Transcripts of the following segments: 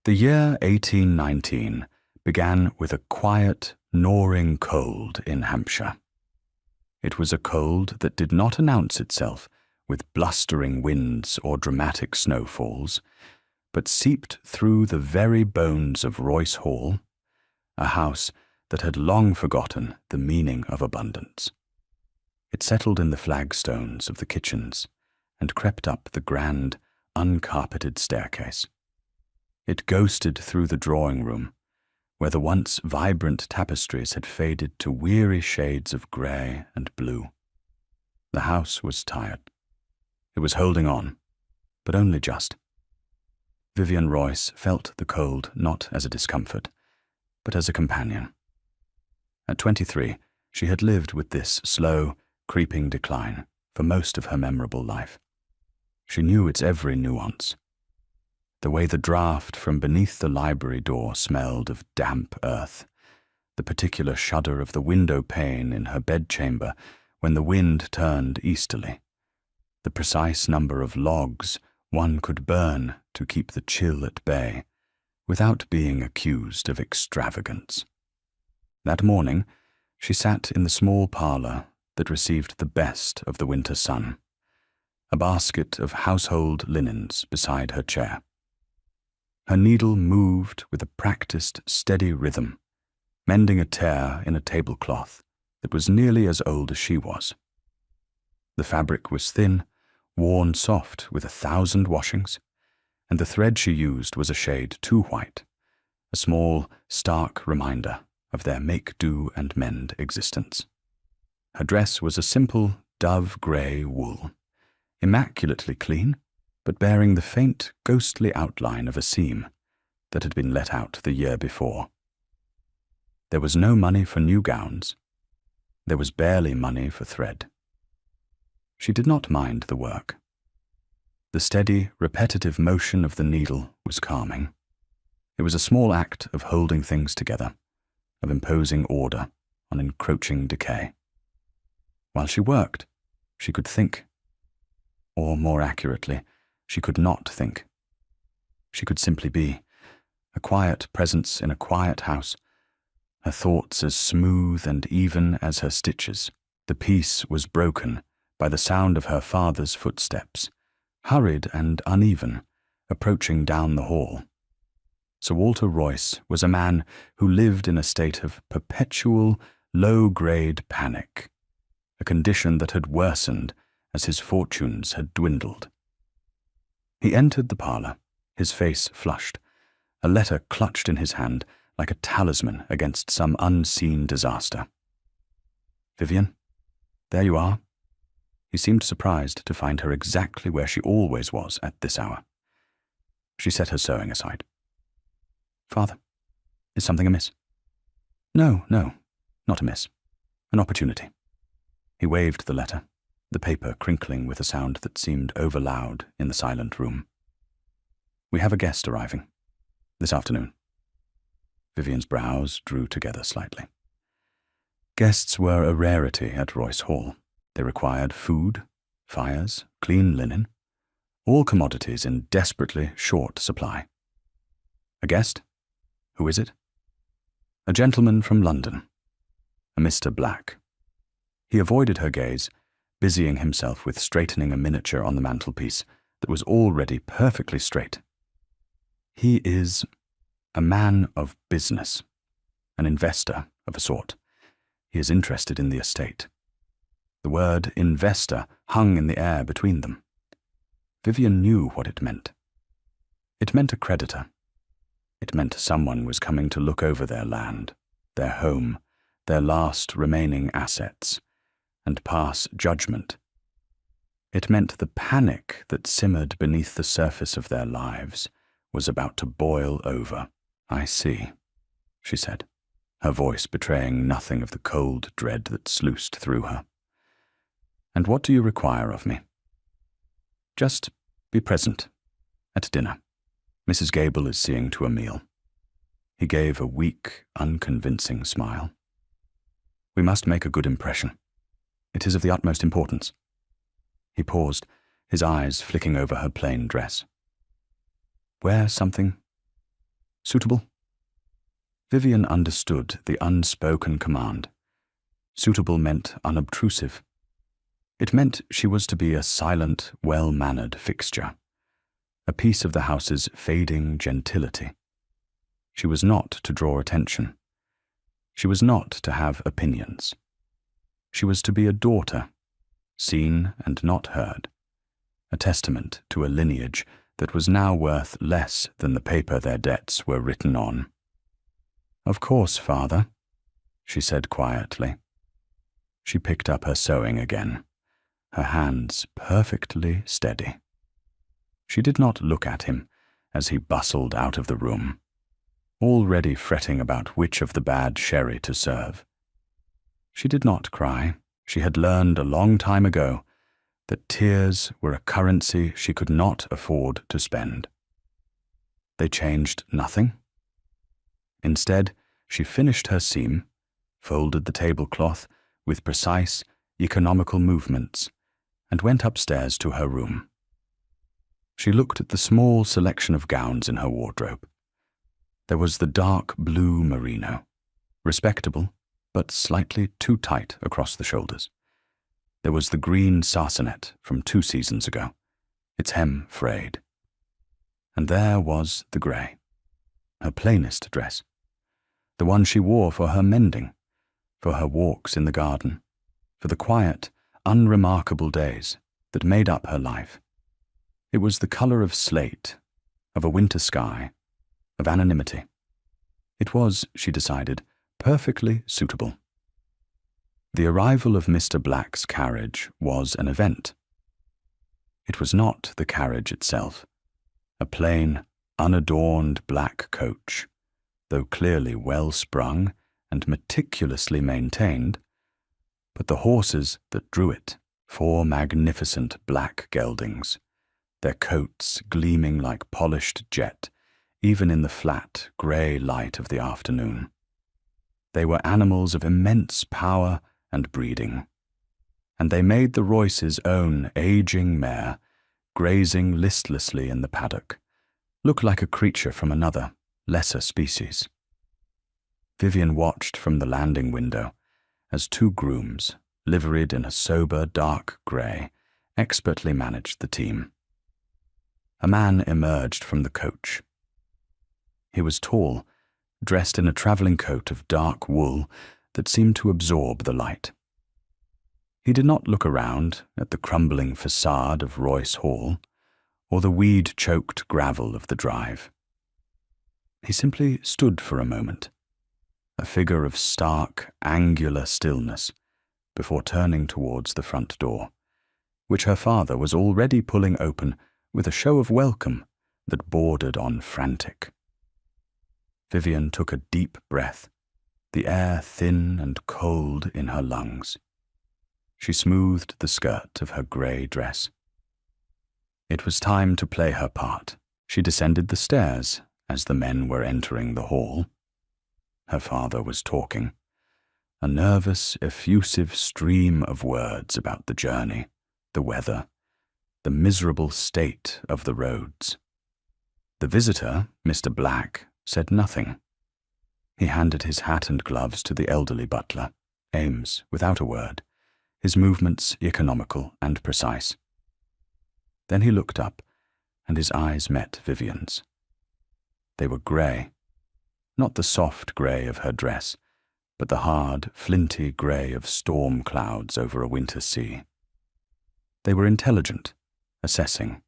The year 1819 began with a quiet, gnawing cold in Hampshire. It was a cold that did not announce itself with blustering winds or dramatic snowfalls, but seeped through the very bones of Royce Hall, a house that had long forgotten the meaning of abundance. It settled in the flagstones of the kitchens and crept up the grand, uncarpeted staircase. It ghosted through the drawing-room, where the once vibrant tapestries had faded to weary shades of grey and blue. The house was tired. It was holding on, but only just. Vivian Royce felt the cold not as a discomfort, but as a companion. At 23, she had lived with this slow, creeping decline for most of her memorable life. She knew its every nuance. The way the draught from beneath the library door smelled of damp earth, the particular shudder of the window pane in her bedchamber when the wind turned easterly, the precise number of logs one could burn to keep the chill at bay without being accused of extravagance. That morning, she sat in the small parlour that received the best of the winter sun, a basket of household linens beside her chair. Her needle moved with a practiced, steady rhythm, mending a tear in a tablecloth that was nearly as old as she was. The fabric was thin, worn soft with 1,000 washings, and the thread she used was a shade too white, a small, stark reminder of their make-do and mend existence. Her dress was a simple dove-grey wool, immaculately clean, but bearing the faint, ghostly outline of a seam that had been let out the year before. There was no money for new gowns. There was barely money for thread. She did not mind the work. The steady, repetitive motion of the needle was calming. It was a small act of holding things together, of imposing order on encroaching decay. While she worked, she could think. Or, more accurately, she could not think. She could simply be, a quiet presence in a quiet house, her thoughts as smooth and even as her stitches. The peace was broken by the sound of her father's footsteps, hurried and uneven, approaching down the hall. Sir Walter Royce was a man who lived in a state of perpetual, low-grade panic, a condition that had worsened as his fortunes had dwindled. He entered the parlour, his face flushed, a letter clutched in his hand like a talisman against some unseen disaster. "Vivian, there you are." He seemed surprised to find her exactly where she always was at this hour. She set her sewing aside. "Father, is something amiss?" No, not amiss. An opportunity." He waved the letter, the paper crinkling with a sound that seemed overloud in the silent room. "We have a guest arriving. This afternoon." Vivian's brows drew together slightly. Guests were a rarity at Royce Hall. They required food, fires, clean linen, all commodities in desperately short supply. "A guest? Who is it?" "A gentleman from London, a Mr. Black." He avoided her gaze, busying himself with straightening a miniature on the mantelpiece that was already perfectly straight. "He is a man of business, an investor of a sort. He is interested in the estate." The word investor hung in the air between them. Vivian knew what it meant. It meant a creditor. It meant someone was coming to look over their land, their home, their last remaining assets, and pass judgment. It meant the panic that simmered beneath the surface of their lives was about to boil over. "I see," she said, her voice betraying nothing of the cold dread that sluiced through her. "And what do you require of me?" "Just be present at dinner. Mrs. Gable is seeing to a meal." He gave a weak, unconvincing smile. "We must make a good impression. It is of the utmost importance." He paused, his eyes flicking over her plain dress. "Wear something Suitable? Vivian understood the unspoken command. Suitable meant unobtrusive. It meant she was to be a silent, well-mannered fixture, a piece of the house's fading gentility. She was not to draw attention. She was not to have opinions. She was to be a daughter, seen and not heard, a testament to a lineage that was now worth less than the paper their debts were written on. "Of course, father," she said quietly. She picked up her sewing again, her hands perfectly steady. She did not look at him as he bustled out of the room, already fretting about which of the bad sherry to serve. She did not cry. She had learned a long time ago that tears were a currency she could not afford to spend. They changed nothing. Instead, she finished her seam, folded the tablecloth with precise, economical movements, and went upstairs to her room. She looked at the small selection of gowns in her wardrobe. There was the dark blue merino, respectable, but slightly too tight across the shoulders. There was the green sarcenet from 2 seasons ago, its hem frayed. And there was the grey, her plainest dress, the one she wore for her mending, for her walks in the garden, for the quiet, unremarkable days that made up her life. It was the colour of slate, of a winter sky, of anonymity. It was, she decided, perfectly suitable. The arrival of Mr. Black's carriage was an event. It was not the carriage itself, a plain, unadorned black coach, though clearly well sprung and meticulously maintained, but the horses that drew it, 4 magnificent black geldings, their coats gleaming like polished jet, even in the flat, grey light of the afternoon. They were animals of immense power and breeding, and they made the Royces' own aging mare, grazing listlessly in the paddock, look like a creature from another, lesser species. Vivian watched from the landing window as 2 grooms, liveried in a sober dark grey, expertly managed the team. A man emerged from the coach. He was tall, dressed in a travelling coat of dark wool that seemed to absorb the light. He did not look around at the crumbling facade of Royce Hall or the weed-choked gravel of the drive. He simply stood for a moment, a figure of stark, angular stillness, before turning towards the front door, which her father was already pulling open with a show of welcome that bordered on frantic. Vivian took a deep breath, the air thin and cold in her lungs. She smoothed the skirt of her grey dress. It was time to play her part. She descended the stairs as the men were entering the hall. Her father was talking, a nervous, effusive stream of words about the journey, the weather, the miserable state of the roads. The visitor, Mr. Black, said nothing. He handed his hat and gloves to the elderly butler, Ames, without a word, his movements economical and precise. Then he looked up, and his eyes met Vivian's. They were grey, not the soft grey of her dress, but the hard, flinty grey of storm clouds over a winter sea. They were intelligent, assessing,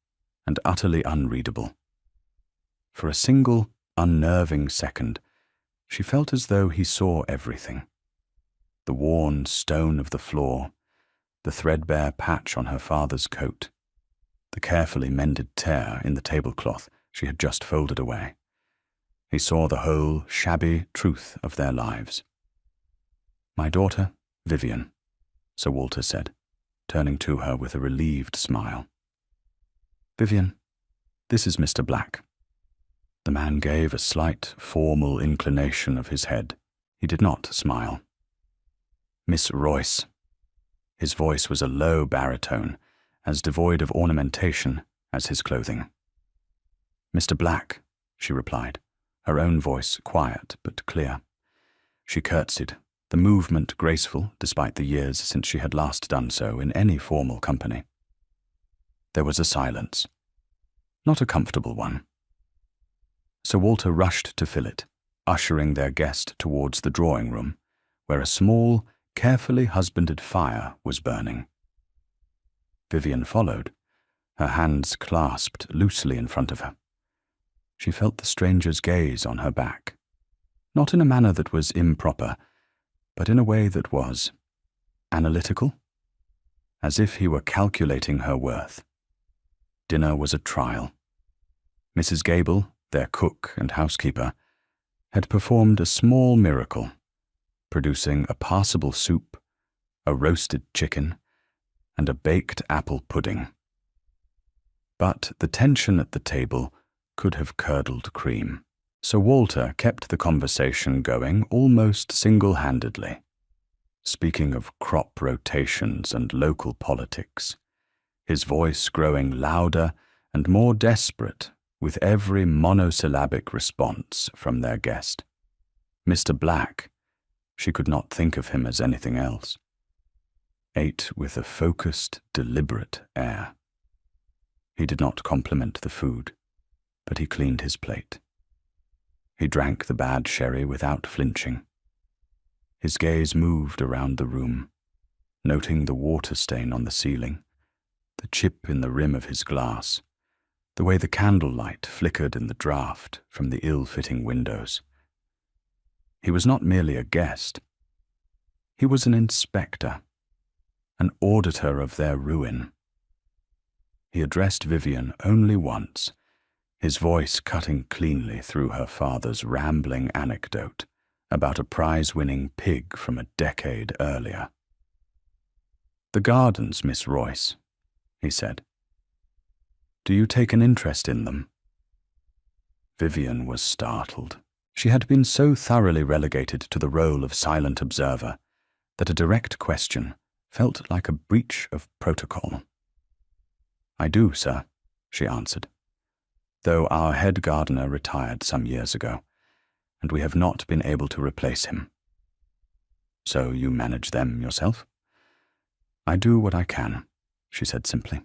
and utterly unreadable. For a single, unnerving second, she felt as though he saw everything. The worn stone of the floor, the threadbare patch on her father's coat, the carefully mended tear in the tablecloth she had just folded away. He saw the whole shabby truth of their lives. "My daughter, Vivian," Sir Walter said, turning to her with a relieved smile. "Vivian, this is Mr. Black." The man gave a slight, formal inclination of his head. He did not smile. "Miss Royce." His voice was a low baritone, as devoid of ornamentation as his clothing. "Mr. Black," she replied, her own voice quiet but clear. She curtsied, the movement graceful despite the years since she had last done so in any formal company. There was a silence, not a comfortable one. Sir Walter rushed to fill it, ushering their guest towards the drawing-room, where a small, carefully husbanded fire was burning. Vivian followed, her hands clasped loosely in front of her. She felt the stranger's gaze on her back, not in a manner that was improper, but in a way that was analytical, as if he were calculating her worth. Dinner was a trial. Mrs. Gable, their cook and housekeeper, had performed a small miracle, producing a passable soup, a roasted chicken, and a baked apple pudding. But the tension at the table could have curdled cream. Sir Walter kept the conversation going almost single-handedly, speaking of crop rotations and local politics, his voice growing louder and more desperate with every monosyllabic response from their guest. Mr. Black, she could not think of him as anything else, ate with a focused, deliberate air. He did not compliment the food, but he cleaned his plate. He drank the bad sherry without flinching. His gaze moved around the room, noting the water stain on the ceiling, the chip in the rim of his glass, the way the candlelight flickered in the draught from the ill-fitting windows. He was not merely a guest. He was an inspector, an auditor of their ruin. He addressed Vivian only once, his voice cutting cleanly through her father's rambling anecdote about a prize-winning pig from a decade earlier. "The gardens, Miss Royce," he said. "Do you take an interest in them?" Vivian was startled. She had been so thoroughly relegated to the role of silent observer that a direct question felt like a breach of protocol. "I do, sir," she answered, "though our head gardener retired some years ago, and we have not been able to replace him." "So you manage them yourself?" "I do what I can," she said simply.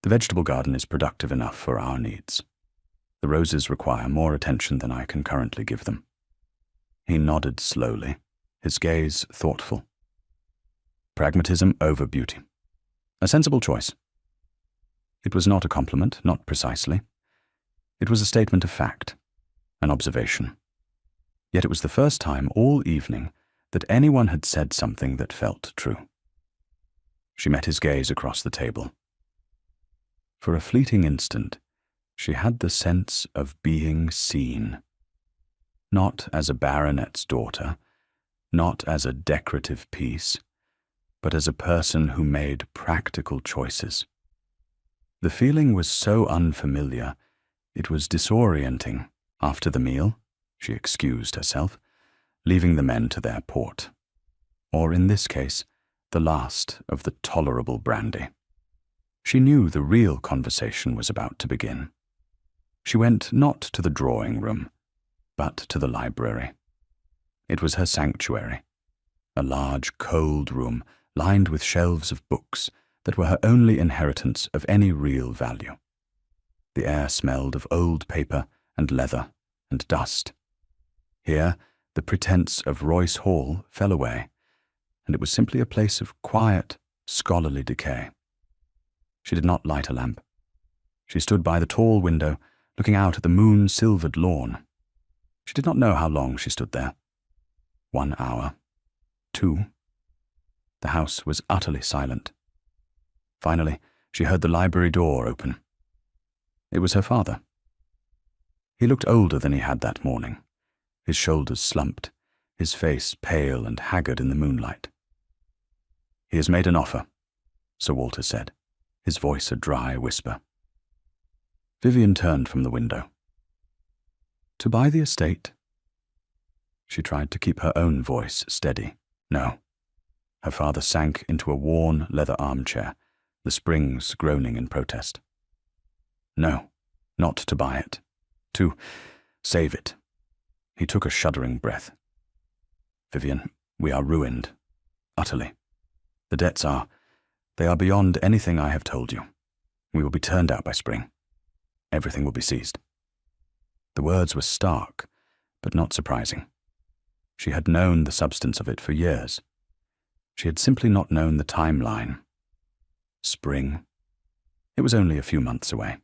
"The vegetable garden is productive enough for our needs. The roses require more attention than I can currently give them." He nodded slowly, his gaze thoughtful. "Pragmatism over beauty. A sensible choice." It was not a compliment, not precisely. It was a statement of fact, an observation. Yet it was the first time all evening that anyone had said something that felt true. She met his gaze across the table. For a fleeting instant, she had the sense of being seen. Not as a baronet's daughter, not as a decorative piece, but as a person who made practical choices. The feeling was so unfamiliar, it was disorienting. After the meal, she excused herself, leaving the men to their port, or in this case, the last of the tolerable brandy. She knew the real conversation was about to begin. She went not to the drawing-room, but to the library. It was her sanctuary, a large, cold room lined with shelves of books that were her only inheritance of any real value. The air smelled of old paper and leather and dust. Here, the pretense of Royce Hall fell away, and it was simply a place of quiet, scholarly decay. She did not light a lamp. She stood by the tall window, looking out at the moon-silvered lawn. She did not know how long she stood there. 1 hour. 2. The house was utterly silent. Finally, she heard the library door open. It was her father. He looked older than he had that morning, his shoulders slumped, his face pale and haggard in the moonlight. "He has made an offer," Sir Walter said, his voice a dry whisper. Vivian turned from the window. "To buy the estate?" She tried to keep her own voice steady. "No." Her father sank into a worn leather armchair, the springs groaning in protest. "No, not to buy it. To save it. He took a shuddering breath. "Vivian, we are ruined. Utterly. The debts they are beyond anything I have told you. We will be turned out by spring. Everything will be seized." The words were stark, but not surprising. She had known the substance of it for years. She had simply not known the timeline. Spring. It was only a few months away.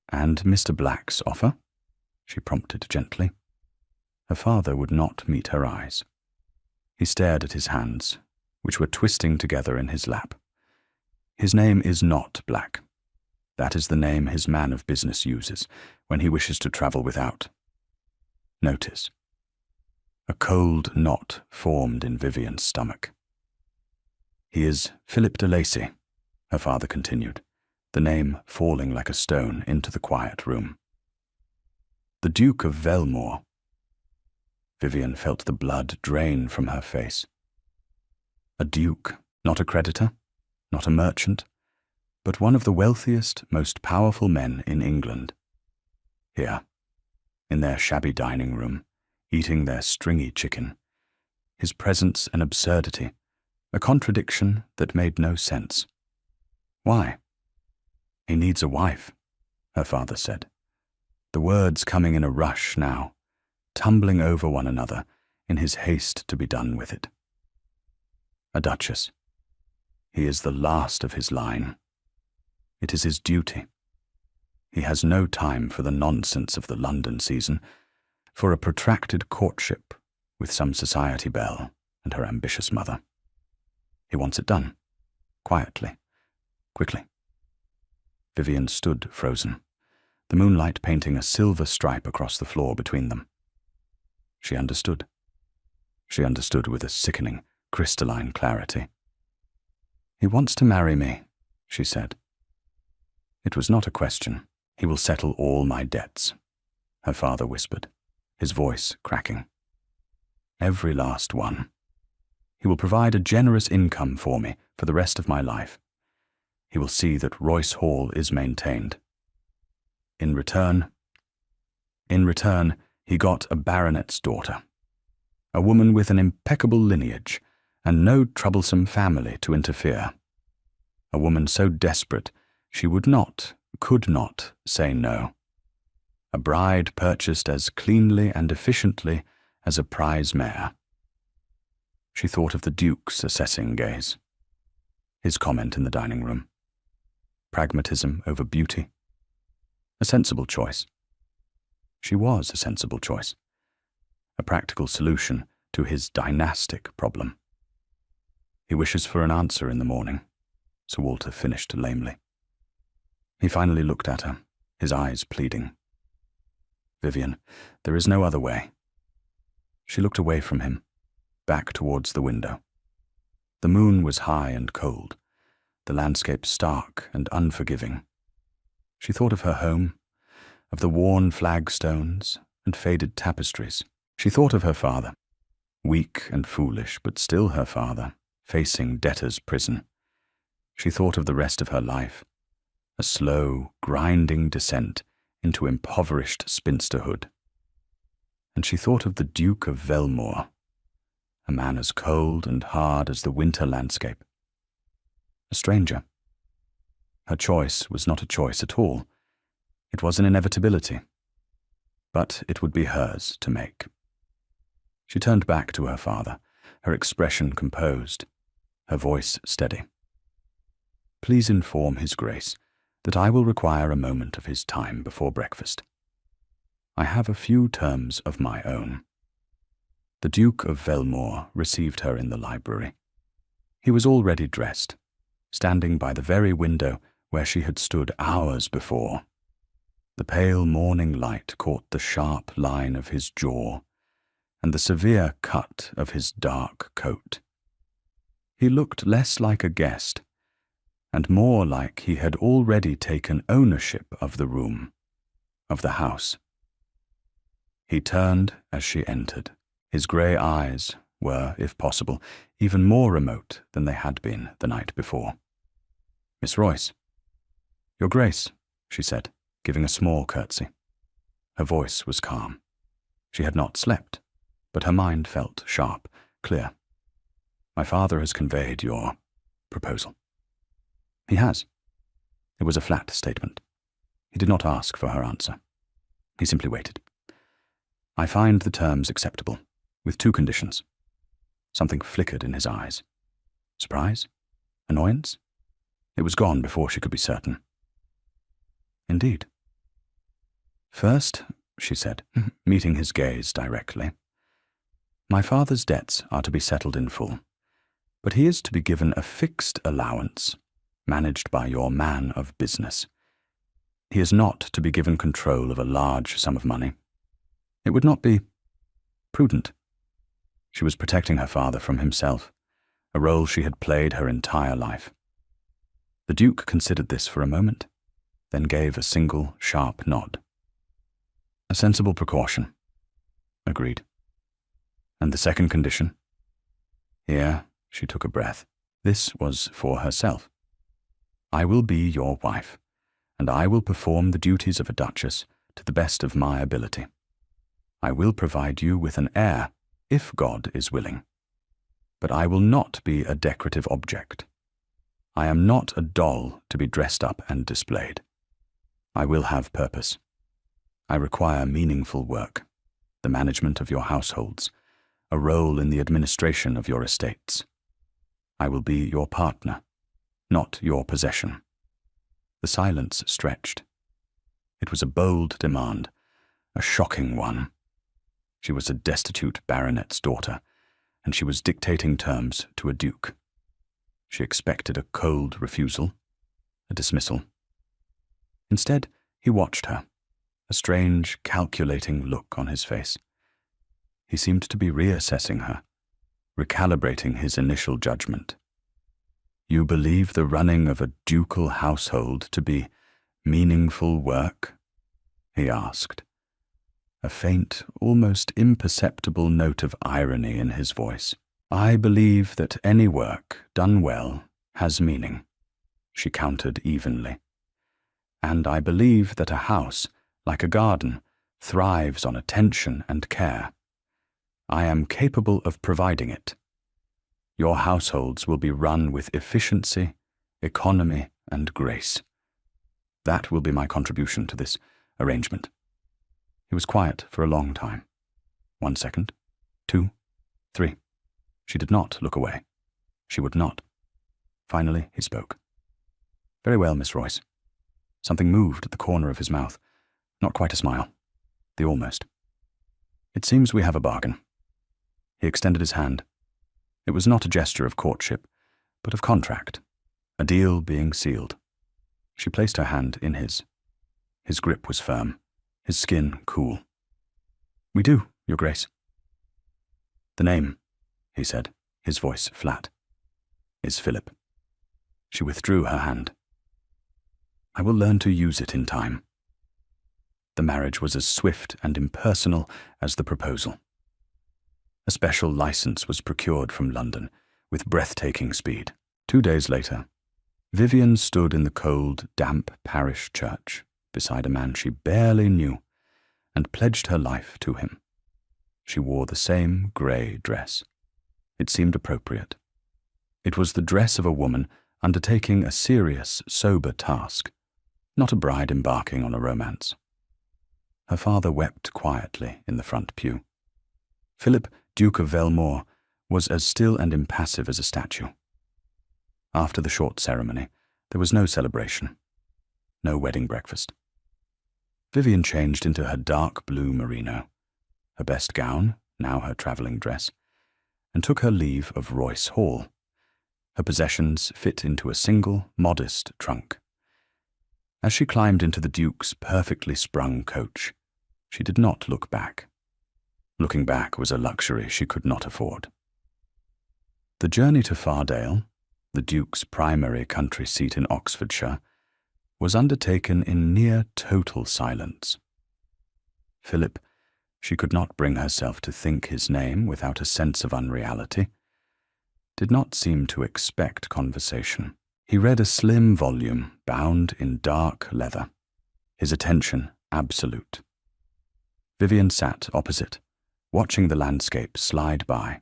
"And Mr. Black's offer?" she prompted gently. Her father would not meet her eyes. He stared at his hands, which were twisting together in his lap. "His name is not Black. That is the name his man of business uses when he wishes to travel without." Notice. A cold knot formed in Vivian's stomach. "He is Philip de Lacy," her father continued, the name falling like a stone into the quiet room. "The Duke of Velmore." Vivian felt the blood drain from her face. A duke, not a creditor, not a merchant, but one of the wealthiest, most powerful men in England. Here, in their shabby dining room, eating their stringy chicken, his presence an absurdity, a contradiction that made no sense. Why? "He needs a wife," her father said, the words coming in a rush now, tumbling over one another in his haste to be done with it. "A duchess. He is the last of his line. It is his duty. He has no time for the nonsense of the London season, for a protracted courtship with some society belle and her ambitious mother. He wants it done, quietly, quickly." Vivian stood frozen, the moonlight painting a silver stripe across the floor between them. She understood. She understood with a sickening, crystalline clarity. "He wants to marry me," she said. "It was not a question. He will settle all my debts," her father whispered, his voice cracking. "Every last one. He will provide a generous income for me for the rest of my life. He will see that Royce Hall is maintained. In return, he got a baronet's daughter, a woman with an impeccable lineage and no troublesome family to interfere, a woman so desperate she could not say no, a bride purchased as cleanly and efficiently as a prize mare." She thought of the Duke's assessing gaze, his comment in the dining room. Pragmatism over beauty. A sensible choice. She was a sensible choice. A practical solution to his dynastic problem. "He wishes for an answer in the morning," Sir Walter finished lamely. He finally looked at her, his eyes pleading. "Vivian, there is no other way." She looked away from him, back towards the window. The moon was high and cold, the landscape stark and unforgiving. She thought of her home, of the worn flagstones and faded tapestries. She thought of her father, weak and foolish, but still her father, facing debtor's prison. She thought of the rest of her life, a slow, grinding descent into impoverished spinsterhood. And she thought of the Duke of Velmore, a man as cold and hard as the winter landscape. A stranger. Her choice was not a choice at all. It was an inevitability. But it would be hers to make. She turned back to her father, her expression composed, her voice steady. "Please inform His Grace that I will require a moment of his time before breakfast. I have a few terms of my own." The Duke of Velmore received her in the library. He was already dressed, standing by the very window where she had stood hours before. The pale morning light caught the sharp line of his jaw and the severe cut of his dark coat. He looked less like a guest and more like he had already taken ownership of the room, of the house. He turned as she entered. His grey eyes were, if possible, even more remote than they had been the night before. "Miss Royce." "Your Grace," she said, giving a small curtsy. Her voice was calm. She had not slept, but her mind felt sharp, clear. My father has conveyed your proposal. He has. It was a flat statement. He did not ask for her answer. He simply waited. I find the terms acceptable, with two conditions. Something flickered in his eyes. Surprise? Annoyance? It was gone before she could be certain. Indeed. First, she said, meeting his gaze directly, my father's debts are to be settled in full, but he is to be given a fixed allowance, managed by your man of business. He is not to be given control of a large sum of money. It would not be prudent. She was protecting her father from himself, a role she had played her entire life. The Duke considered this for a moment, then gave a single, sharp nod. A sensible precaution. Agreed. And the second condition? Here, she took a breath. This was for herself. I will be your wife, and I will perform the duties of a duchess to the best of my ability. I will provide you with an heir, if God is willing. But I will not be a decorative object. I am not a doll to be dressed up and displayed. I will have purpose. I require meaningful work, the management of your households, a role in the administration of your estates. I will be your partner, not your possession. The silence stretched. It was a bold demand, a shocking one. She was a destitute baronet's daughter, and she was dictating terms to a duke. She expected a cold refusal, a dismissal. Instead, he watched her, a strange, calculating look on his face. He seemed to be reassessing her, recalibrating his initial judgment. You believe the running of a ducal household to be meaningful work? He asked, a faint, almost imperceptible note of irony in his voice. I believe that any work done well has meaning, she countered evenly. And I believe that a house, like a garden, thrives on attention and care. I am capable of providing it. Your households will be run with efficiency, economy, and grace. That will be my contribution to this arrangement. He was quiet for a long time. 1 second, 2, 3. She did not look away. She would not. Finally, he spoke. Very well, Miss Royce. Something moved at the corner of his mouth. Not quite a smile. The almost. It seems we have a bargain. He extended his hand. It was not a gesture of courtship, but of contract, a deal being sealed. She placed her hand in his. His grip was firm, his skin cool. We do, Your Grace. The name, he said, his voice flat, is Philip. She withdrew her hand. I will learn to use it in time. The marriage was as swift and impersonal as the proposal. A special license was procured from London with breathtaking speed. 2 days later, Vivian stood in the cold, damp parish church beside a man she barely knew and pledged her life to him. She wore the same grey dress. It seemed appropriate. It was the dress of a woman undertaking a serious, sober task, not a bride embarking on a romance. Her father wept quietly in the front pew. Philip, Duke of Velmore, was as still and impassive as a statue. After the short ceremony, there was no celebration, no wedding breakfast. Vivian changed into her dark blue merino, her best gown, now her travelling dress, and took her leave of Royce Hall. Her possessions fit into a single, modest trunk. As she climbed into the Duke's perfectly sprung coach, she did not look back. Looking back was a luxury she could not afford. The journey to Fardale, the Duke's primary country seat in Oxfordshire, was undertaken in near total silence. Philip, she could not bring herself to think his name without a sense of unreality, did not seem to expect conversation. He read a slim volume bound in dark leather, his attention absolute. Vivian sat opposite, watching the landscape slide by,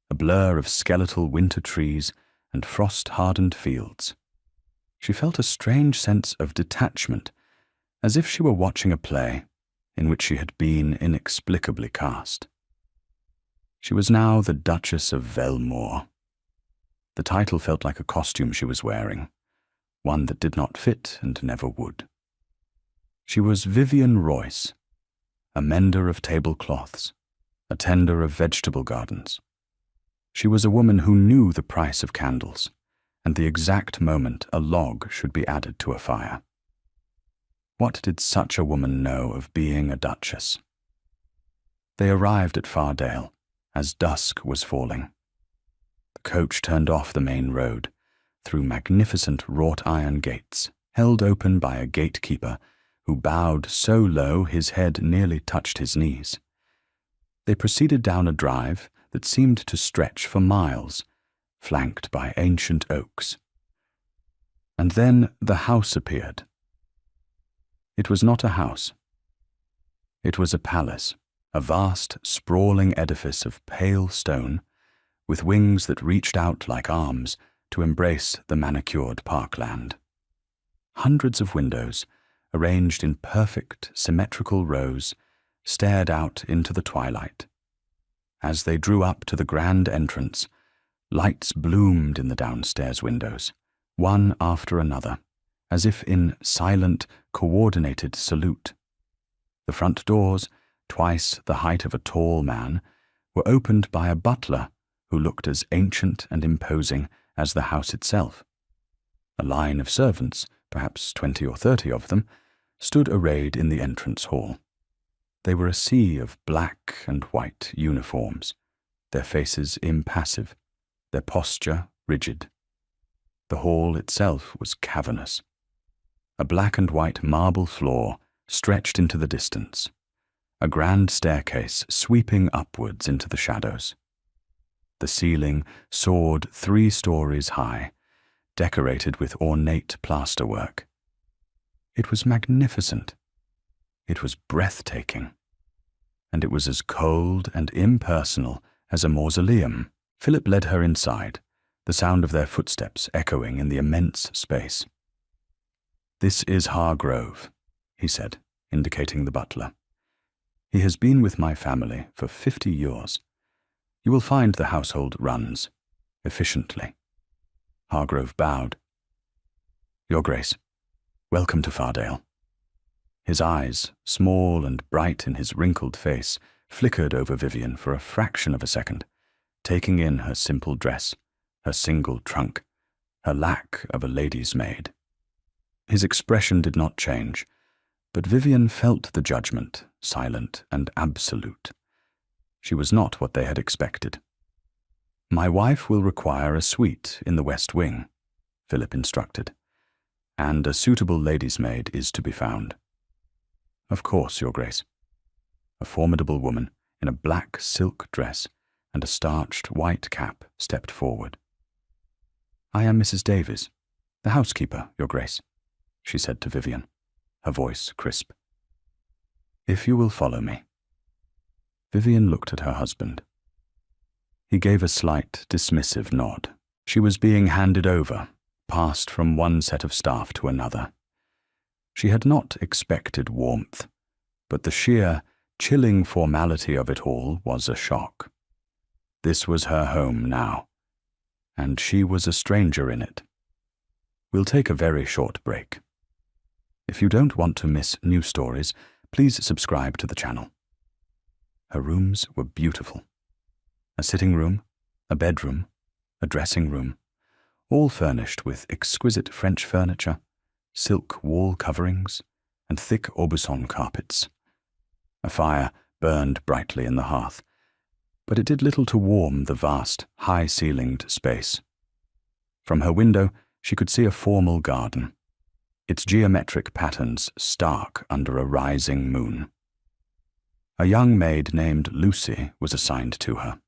a blur of skeletal winter trees and frost-hardened fields. She felt a strange sense of detachment, as if she were watching a play in which she had been inexplicably cast. She was now the Duchess of Velmore. The title felt like a costume she was wearing, one that did not fit and never would. She was Vivian Royce, a mender of tablecloths, a tender of vegetable gardens. She was a woman who knew the price of candles and the exact moment a log should be added to a fire. What did such a woman know of being a duchess? They arrived at Fardale as dusk was falling. The coach turned off the main road, through magnificent wrought-iron gates, held open by a gatekeeper who bowed so low his head nearly touched his knees. They proceeded down a drive that seemed to stretch for miles, flanked by ancient oaks. And then the house appeared. It was not a house. It was a palace, a vast, sprawling edifice of pale stone, with wings that reached out like arms to embrace the manicured parkland. Hundreds of windows, arranged in perfect, symmetrical rows, stared out into the twilight. As they drew up to the grand entrance, lights bloomed in the downstairs windows, one after another, as if in silent, coordinated salute. The front doors, twice the height of a tall man, were opened by a butler who looked as ancient and imposing as the house itself. A line of servants, perhaps 20 or 30 of them, stood arrayed in the entrance hall. They were a sea of black and white uniforms, their faces impassive, their posture rigid. The hall itself was cavernous. A black and white marble floor stretched into the distance, a grand staircase sweeping upwards into the shadows. The ceiling soared 3 stories high, decorated with ornate plasterwork. It was magnificent. It was breathtaking. And it was as cold and impersonal as a mausoleum. Philip led her inside, the sound of their footsteps echoing in the immense space. "This is Hargrove," he said, indicating the butler. "He has been with my family for 50 years. You will find the household runs efficiently." Hargrove bowed. "Your Grace, welcome to Fardale." His eyes, small and bright in his wrinkled face, flickered over Vivian for a fraction of a second, taking in her simple dress, her single trunk, her lack of a lady's maid. His expression did not change, but Vivian felt the judgment, silent and absolute. She was not what they had expected. "My wife will require a suite in the West Wing," Philip instructed, "and a suitable lady's maid is to be found." "Of course, Your Grace." A formidable woman in a black silk dress and a starched white cap stepped forward. "I am Mrs. Davies, the housekeeper, Your Grace," she said to Vivian, her voice crisp. "If you will follow me." Vivian looked at her husband. He gave a slight, dismissive nod. She was being handed over, passed from one set of staff to another. She had not expected warmth, but the sheer, chilling formality of it all was a shock. This was her home now, and she was a stranger in it. "We'll take a very short break. If you don't want to miss new stories, please subscribe to the channel." Her rooms were beautiful. A sitting room, a bedroom, a dressing room, all furnished with exquisite French furniture, silk wall coverings, and thick Aubusson carpets. A fire burned brightly in the hearth, but it did little to warm the vast, high-ceilinged space. From her window, she could see a formal garden, its geometric patterns stark under a rising moon. A young maid named Lucy was assigned to her,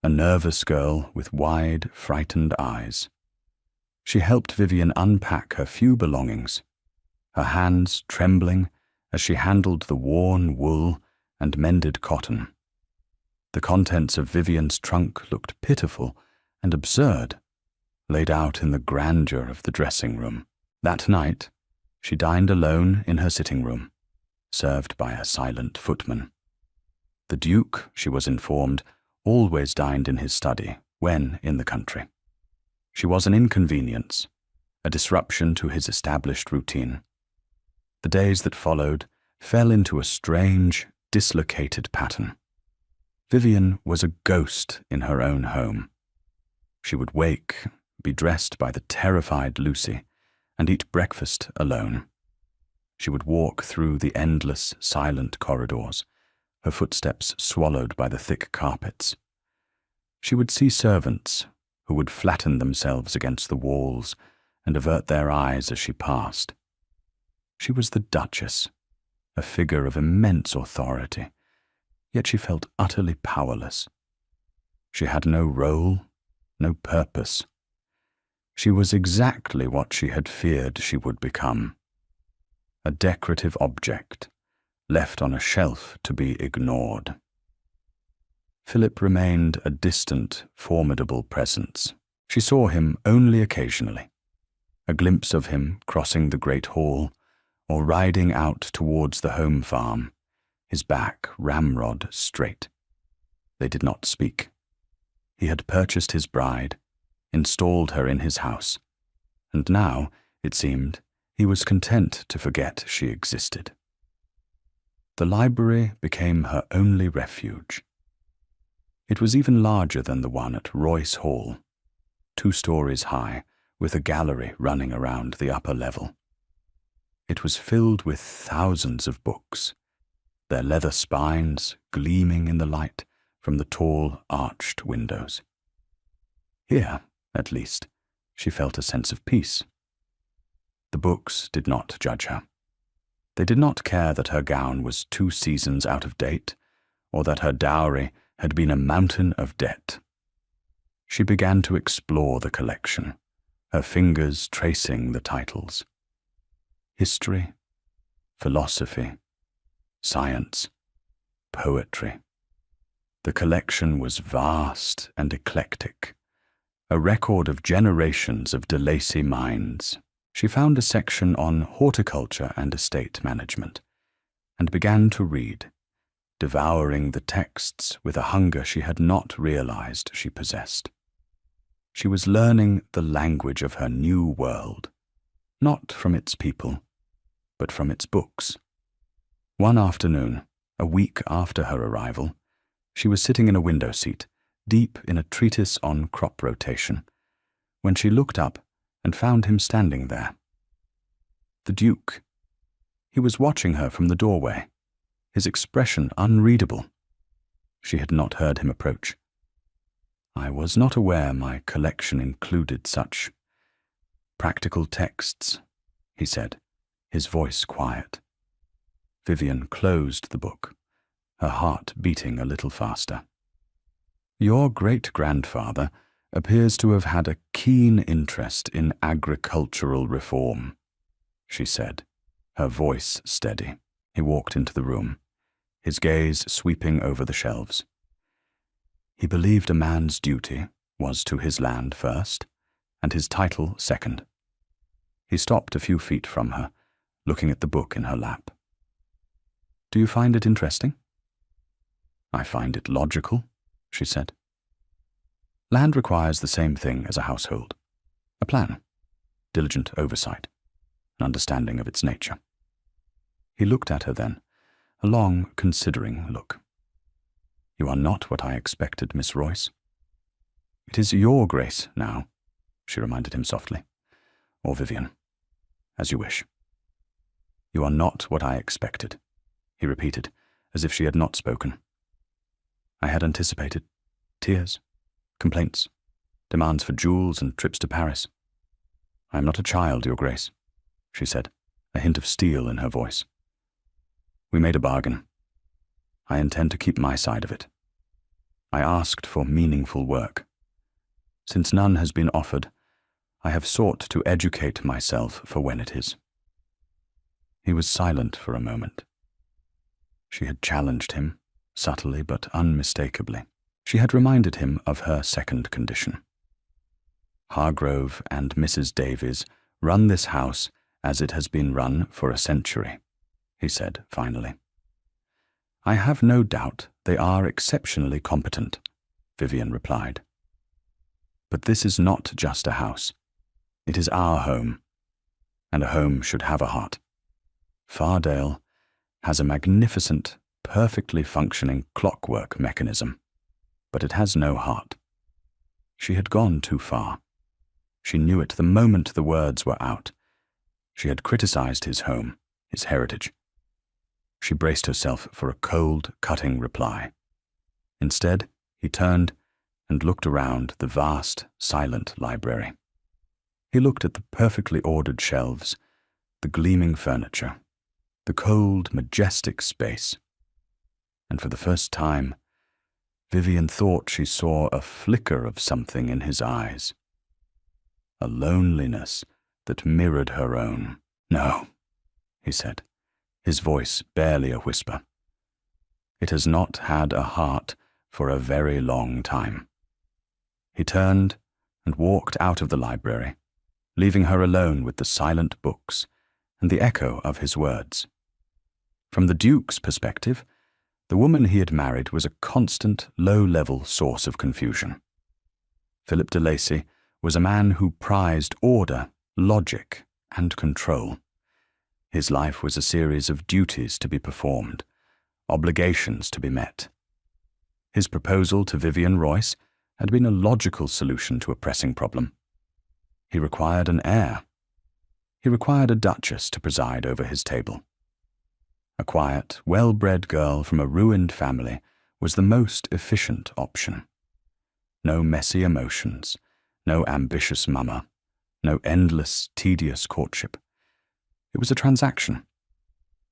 a nervous girl with wide, frightened eyes. She helped Vivian unpack her few belongings, her hands trembling as she handled the worn wool and mended cotton. The contents of Vivian's trunk looked pitiful and absurd, laid out in the grandeur of the dressing room. That night, she dined alone in her sitting room, served by a silent footman. The Duke, she was informed, always dined in his study when in the country. She was an inconvenience, a disruption to his established routine. The days that followed fell into a strange, dislocated pattern. Vivian was a ghost in her own home. She would wake, be dressed by the terrified Lucy, and eat breakfast alone. She would walk through the endless, silent corridors, her footsteps swallowed by the thick carpets. She would see servants who would flatten themselves against the walls and avert their eyes as she passed. She was the Duchess, a figure of immense authority, yet she felt utterly powerless. She had no role, no purpose. She was exactly what she had feared she would become, a decorative object, left on a shelf to be ignored. Philip remained a distant, formidable presence. She saw him only occasionally, a glimpse of him crossing the great hall or riding out towards the home farm, his back ramrod straight. They did not speak. He had purchased his bride, installed her in his house, and now, it seemed, he was content to forget she existed. The library became her only refuge. It was even larger than the one at Royce Hall, 2 stories high, with a gallery running around the upper level. It was filled with thousands of books, their leather spines gleaming in the light from the tall, arched windows. Here, at least, she felt a sense of peace. The books did not judge her. They did not care that her gown was 2 seasons out of date, or that her dowry had been a mountain of debt. She began to explore the collection, her fingers tracing the titles. History, philosophy, science, poetry. The collection was vast and eclectic, a record of generations of De Lacy minds. She found a section on horticulture and estate management, and began to read, devouring the texts with a hunger she had not realized she possessed. She was learning the language of her new world, not from its people, but from its books. One afternoon, a week after her arrival, she was sitting in a window seat, deep in a treatise on crop rotation, when she looked up and found him standing there. The Duke. He was watching her from the doorway, his expression unreadable. She had not heard him approach. "I was not aware my collection included such practical texts," he said, his voice quiet. Vivian closed the book, her heart beating a little faster. "Your great-grandfather appears to have had a keen interest in agricultural reform," she said, her voice steady. He walked into the room, his gaze sweeping over the shelves. He believed a man's duty was to his land first, and his title second. He stopped a few feet from her, looking at the book in her lap. "Do you find it interesting?" "I find it logical," she said. Land requires the same thing as a household: a plan, diligent oversight, an understanding of its nature. He looked at her then, a long, considering look. "You are not what I expected, Miss Royce." "It is your grace now," she reminded him softly. "Or Vivian, as you wish." "You are not what I expected," he repeated, as if she had not spoken. "I had anticipated tears, complaints, demands for jewels and trips to Paris. I am not a child, Your Grace," she said, a hint of steel in her voice. "We made a bargain. I intend to keep my side of it. I asked for meaningful work. Since none has been offered, I have sought to educate myself for when it is." He was silent for a moment. She had challenged him, subtly but unmistakably. She had reminded him of her second condition. Hargrove and Mrs. Davies run this house as it has been run for a century, he said finally. I have no doubt they are exceptionally competent, Vivian replied. But this is not just a house. It is our home, and a home should have a heart. Fardale has a magnificent, perfectly functioning clockwork mechanism, but it has no heart. She had gone too far. She knew it the moment the words were out. She had criticized his home, his heritage. She braced herself for a cold, cutting reply. Instead, he turned and looked around the vast, silent library. He looked at the perfectly ordered shelves, the gleaming furniture, the cold, majestic space. And for the first time, Vivian thought she saw a flicker of something in his eyes. A loneliness that mirrored her own. No, he said, his voice barely a whisper. It has not had a heart for a very long time. He turned and walked out of the library, leaving her alone with the silent books and the echo of his words. From the Duke's perspective, the woman he had married was a constant, low-level source of confusion. Philip de Lacy was a man who prized order, logic, and control. His life was a series of duties to be performed, obligations to be met. His proposal to Vivian Royce had been a logical solution to a pressing problem. He required an heir. He required a duchess to preside over his table. A quiet, well-bred girl from a ruined family was the most efficient option. No messy emotions, no ambitious mama, no endless, tedious courtship. It was a transaction.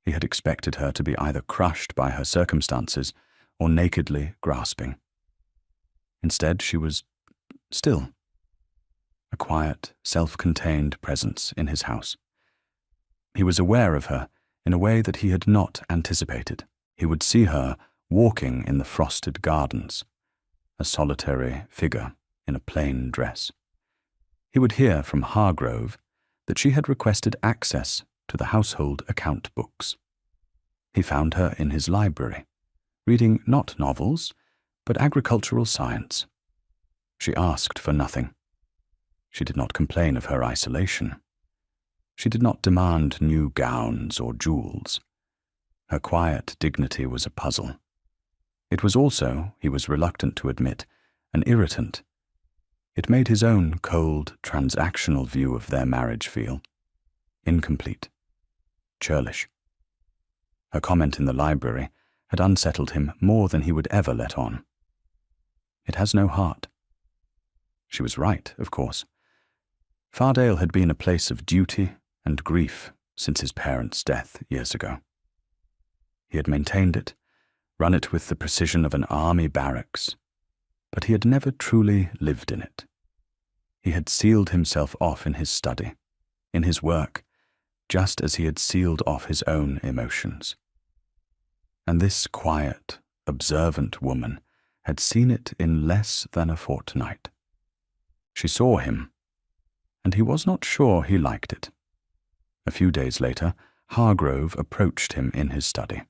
He had expected her to be either crushed by her circumstances or nakedly grasping. Instead, she was still. A quiet, self-contained presence in his house. He was aware of her in a way that he had not anticipated. He would see her walking in the frosted gardens, a solitary figure in a plain dress. He would hear from Hargrove that she had requested access to the household account books. He found her in his library, reading not novels, but agricultural science. She asked for nothing. She did not complain of her isolation. She did not demand new gowns or jewels. Her quiet dignity was a puzzle. It was also, he was reluctant to admit, an irritant. It made his own cold, transactional view of their marriage feel incomplete, churlish. Her comment in the library had unsettled him more than he would ever let on. It has no heart. She was right, of course. Fardale had been a place of duty and grief since his parents' death years ago. He had maintained it, run it with the precision of an army barracks, but he had never truly lived in it. He had sealed himself off in his study, in his work, just as he had sealed off his own emotions. And this quiet, observant woman had seen it in less than a fortnight. She saw him, and he was not sure he liked it. A few days later, Hargrove approached him in his study.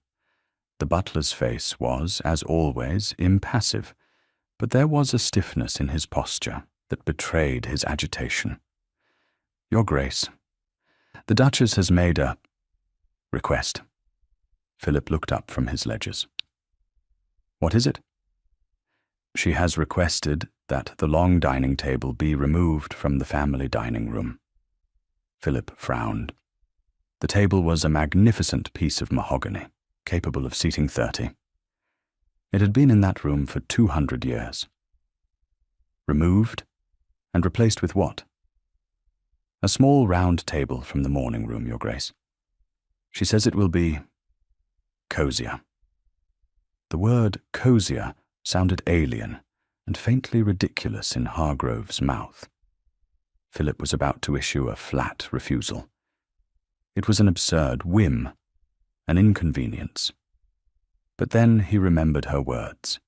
The butler's face was, as always, impassive, but there was a stiffness in his posture that betrayed his agitation. Your Grace, the Duchess has made a request. Philip looked up from his ledgers. What is it? She has requested that the long dining table be removed from the family dining room. Philip frowned. The table was a magnificent piece of mahogany, capable of seating 30. It had been in that room for 200 years. Removed and replaced with what? A small round table from the morning room, Your Grace. She says it will be cozier. The word cozier sounded alien and faintly ridiculous in Hargrove's mouth. Philip was about to issue a flat refusal. It was an absurd whim, an inconvenience. But then he remembered her words.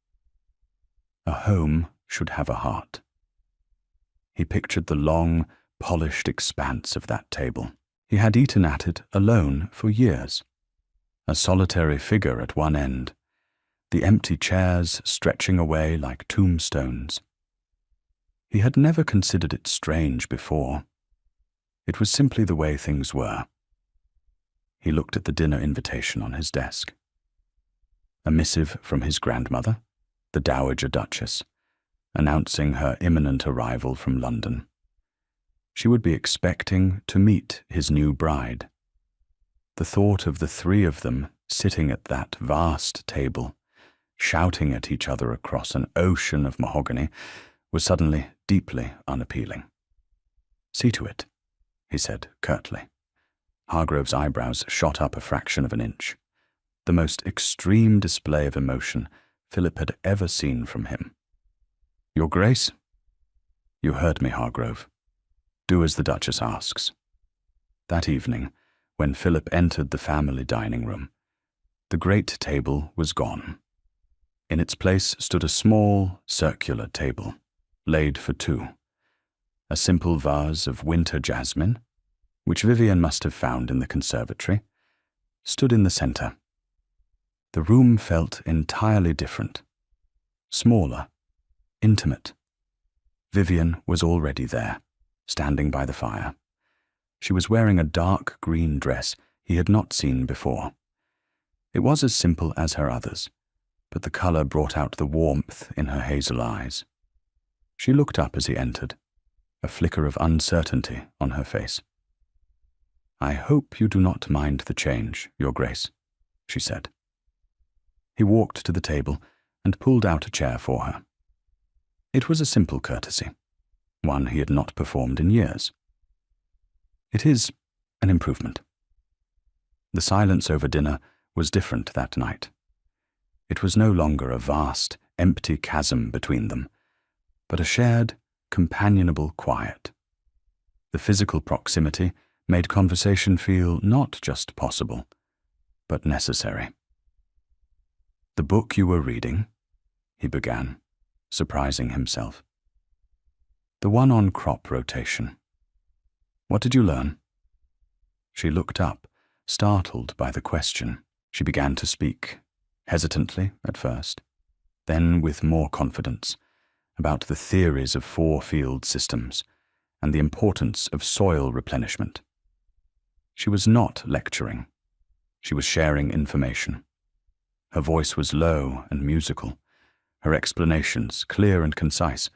A home should have a heart. He pictured the long, polished expanse of that table. He had eaten at it alone for years, a solitary figure at one end, the empty chairs stretching away like tombstones. He had never considered it strange before. It was simply the way things were. He looked at the dinner invitation on his desk. A missive from his grandmother, the Dowager Duchess, announcing her imminent arrival from London. She would be expecting to meet his new bride. The thought of the three of them sitting at that vast table, shouting at each other across an ocean of mahogany, was suddenly deeply unappealing. "See to it," he said curtly. Hargrove's eyebrows shot up a fraction of an inch, the most extreme display of emotion Philip had ever seen from him. "Your Grace?" "You heard me, Hargrove. Do as the Duchess asks." That evening, when Philip entered the family dining room, the great table was gone. In its place stood a small, circular table, laid for two. A simple vase of winter jasmine, which Vivian must have found in the conservatory, stood in the center. The room felt entirely different, smaller, intimate. Vivian was already there, standing by the fire. She was wearing a dark green dress he had not seen before. It was as simple as her others, but the color brought out the warmth in her hazel eyes. She looked up as he entered, a flicker of uncertainty on her face. "I hope you do not mind the change, Your Grace," she said. He walked to the table and pulled out a chair for her. It was a simple courtesy, one he had not performed in years. "It is an improvement." The silence over dinner was different that night. It was no longer a vast, empty chasm between them, but a shared, companionable quiet. The physical proximity made conversation feel not just possible, but necessary. "The book you were reading," he began, surprising himself. "The one on crop rotation. What did you learn?" She looked up, startled by the question. She began to speak, hesitantly at first, then with more confidence, about the theories of four-field systems and the importance of soil replenishment. She was not lecturing. She was sharing information. Her voice was low and musical, her explanations clear and concise.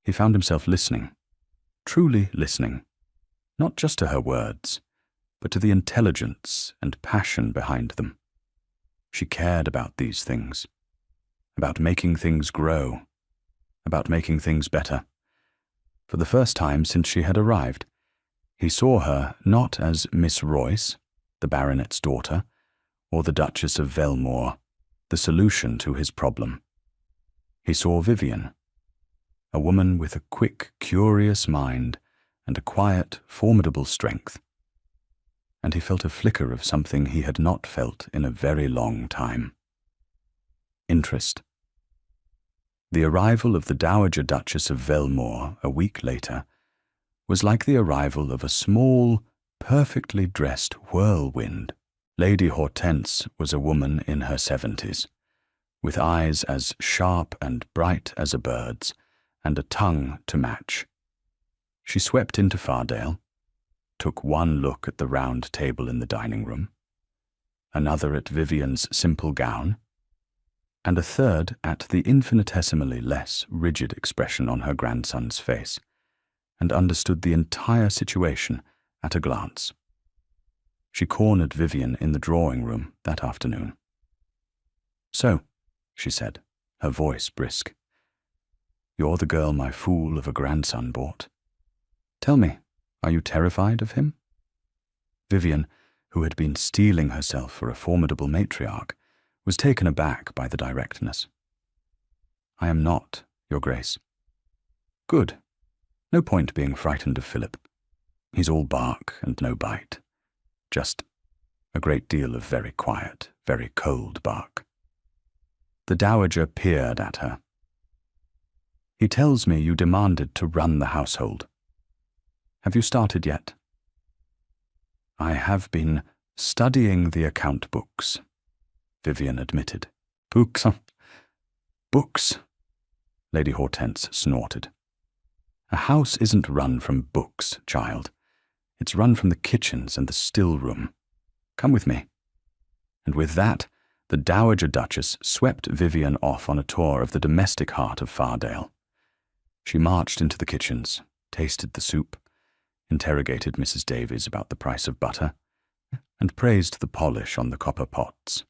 He found himself listening, truly listening, not just to her words, but to the intelligence and passion behind them. She cared about these things, about making things grow, about making things better. For the first time since she had arrived, he saw her not as Miss Royce, the baronet's daughter, or the Duchess of Velmore, the solution to his problem. He saw Vivian, a woman with a quick, curious mind and a quiet, formidable strength. And he felt a flicker of something he had not felt in a very long time. Interest. The arrival of the Dowager Duchess of Velmore a week later was like the arrival of a small, perfectly dressed whirlwind. Lady Hortense was a woman in her 70s, with eyes as sharp and bright as a bird's, and a tongue to match. She swept into Fardale, took one look at the round table in the dining room, another at Vivian's simple gown, and a third at the infinitesimally less rigid expression on her grandson's face, and understood the entire situation at a glance. She cornered Vivian in the drawing-room that afternoon. "So," she said, her voice brisk, "you're the girl my fool of a grandson bought. Tell me, are you terrified of him?" Vivian, who had been steeling herself for a formidable matriarch, was taken aback by the directness. "I am not, Your Grace." "Good. No point being frightened of Philip. He's all bark and no bite. Just a great deal of very quiet, very cold bark." The dowager peered at her. "He tells me you demanded to run the household. Have you started yet?" "I have been studying the account books," Vivian admitted. "Books? Books?" Lady Hortense snorted. "A house isn't run from books, child. It's run from the kitchens and the still room. Come with me." And with that, the Dowager Duchess swept Vivian off on a tour of the domestic heart of Fardale. She marched into the kitchens, tasted the soup, interrogated Mrs. Davies about the price of butter, and praised the polish on the copper pots.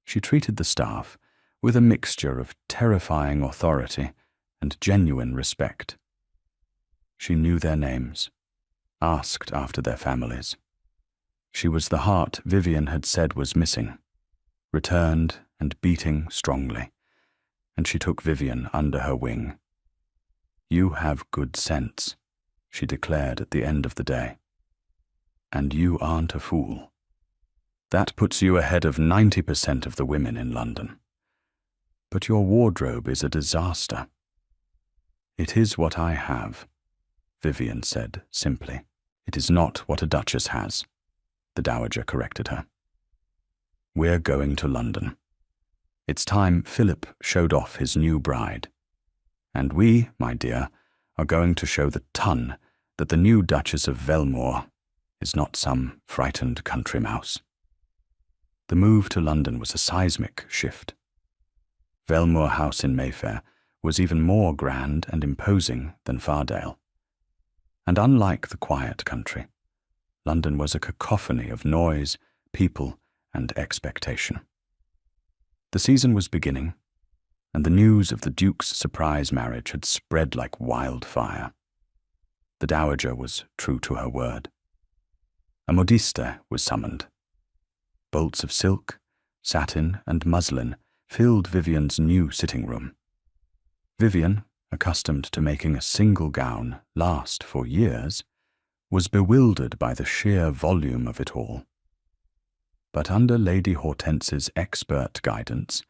She treated the staff with a mixture of terrifying authority and genuine respect. She knew their names, asked after their families. She was the heart Vivian had said was missing, returned and beating strongly, and she took Vivian under her wing. "You have good sense," she declared at the end of the day. "And you aren't a fool. That puts you ahead of 90% of the women in London. But your wardrobe is a disaster." "It is what I have," Vivian said simply. "It is not what a duchess has," the dowager corrected her. "We're going to London. It's time Philip showed off his new bride. And we, my dear, are going to show the ton that the new Duchess of Velmore is not some frightened country mouse." The move to London was a seismic shift. Velmore House in Mayfair was even more grand and imposing than Fardale. And unlike the quiet country, London was a cacophony of noise, people, and expectation. The season was beginning, and the news of the Duke's surprise marriage had spread like wildfire. The dowager was true to her word. A modiste was summoned. Bolts of silk, satin, and muslin filled Vivian's new sitting room. Vivian, accustomed to making a single gown last for years, was bewildered by the sheer volume of it all. But under Lady Hortense's expert guidance,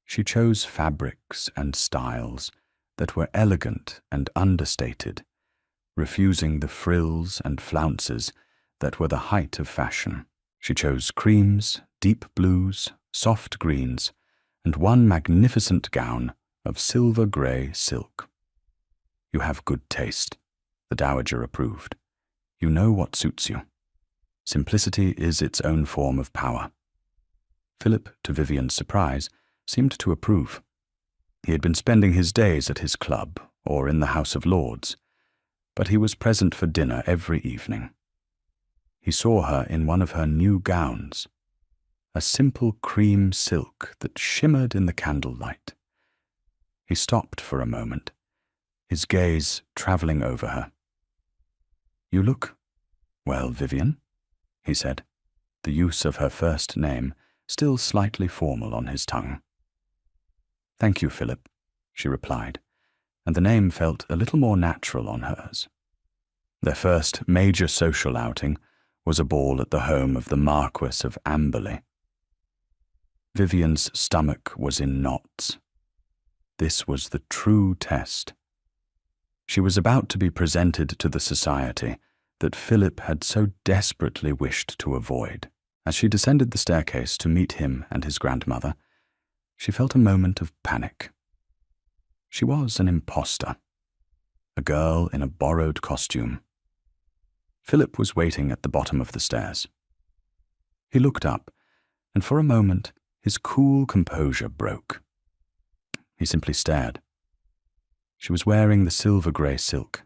she chose fabrics and styles that were elegant and understated, refusing the frills and flounces that were the height of fashion. She chose creams, deep blues, soft greens, and one magnificent gown of silver-grey silk. "You have good taste," the dowager approved. "You know what suits you. Simplicity is its own form of power." Philip, to Vivian's surprise, seemed to approve. He had been spending his days at his club or in the House of Lords, but he was present for dinner every evening. He saw her in one of her new gowns, a simple cream silk that shimmered in the candlelight. He stopped for a moment, his gaze travelling over her. "You look well, Vivian," he said, the use of her first name still slightly formal on his tongue. "Thank you, Philip," she replied, and the name felt a little more natural on hers. Their first major social outing was a ball at the home of the Marquess of Amberley. Vivian's stomach was in knots. This was the true test. She was about to be presented to the society that Philip had so desperately wished to avoid. As she descended the staircase to meet him and his grandmother, she felt a moment of panic. She was an imposter, a girl in a borrowed costume. Philip was waiting at the bottom of the stairs. He looked up, and for a moment his cool composure broke. He simply stared. She was wearing the silver-grey silk.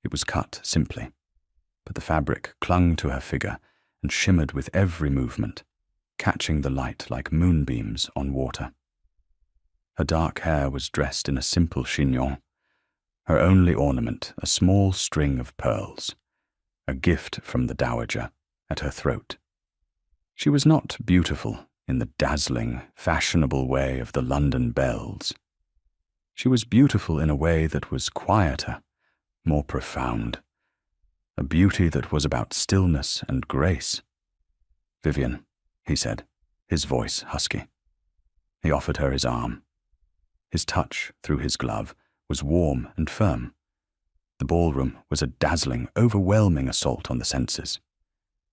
It was cut simply, but the fabric clung to her figure and shimmered with every movement, catching the light like moonbeams on water. Her dark hair was dressed in a simple chignon, her only ornament a small string of pearls, a gift from the dowager, at her throat. She was not beautiful in the dazzling, fashionable way of the London belles. She was beautiful in a way that was quieter, more profound, a beauty that was about stillness and grace. "Vivian," he said, his voice husky. He offered her his arm. His touch, through his glove, was warm and firm. The ballroom was a dazzling, overwhelming assault on the senses.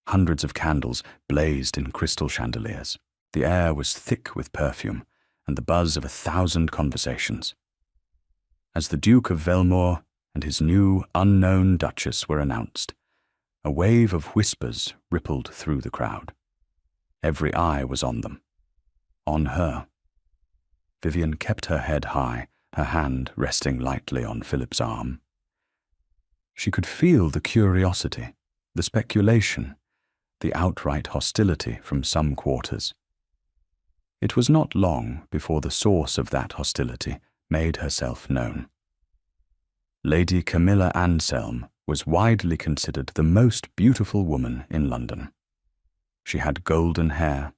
Hundreds of candles blazed in crystal chandeliers. The air was thick with perfume and the buzz of 1,000 conversations. As the Duke of Velmore and his new, unknown Duchess were announced, a wave of whispers rippled through the crowd. Every eye was on them. On her. Vivian kept her head high, her hand resting lightly on Philip's arm. She could feel the curiosity, the speculation, the outright hostility from some quarters. It was not long before the source of that hostility made herself known. Lady Camilla Anselm was widely considered the most beautiful woman in London. She had golden hair,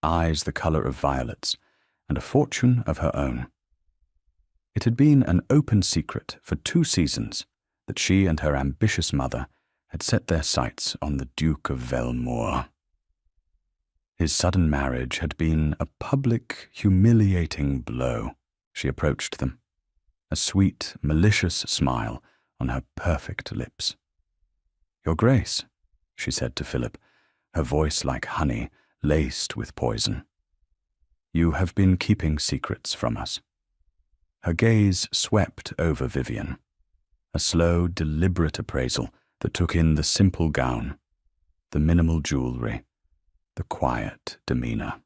eyes the colour of violets, and a fortune of her own. It had been an open secret for 2 seasons that she and her ambitious mother had set their sights on the Duke of Velmore. His sudden marriage had been a public, humiliating blow. She approached them, a sweet, malicious smile on her perfect lips. "Your Grace," she said to Philip, her voice like honey laced with poison. "You have been keeping secrets from us." Her gaze swept over Vivian, a slow, deliberate appraisal that took in the simple gown, the minimal jewelry, the quiet demeanour.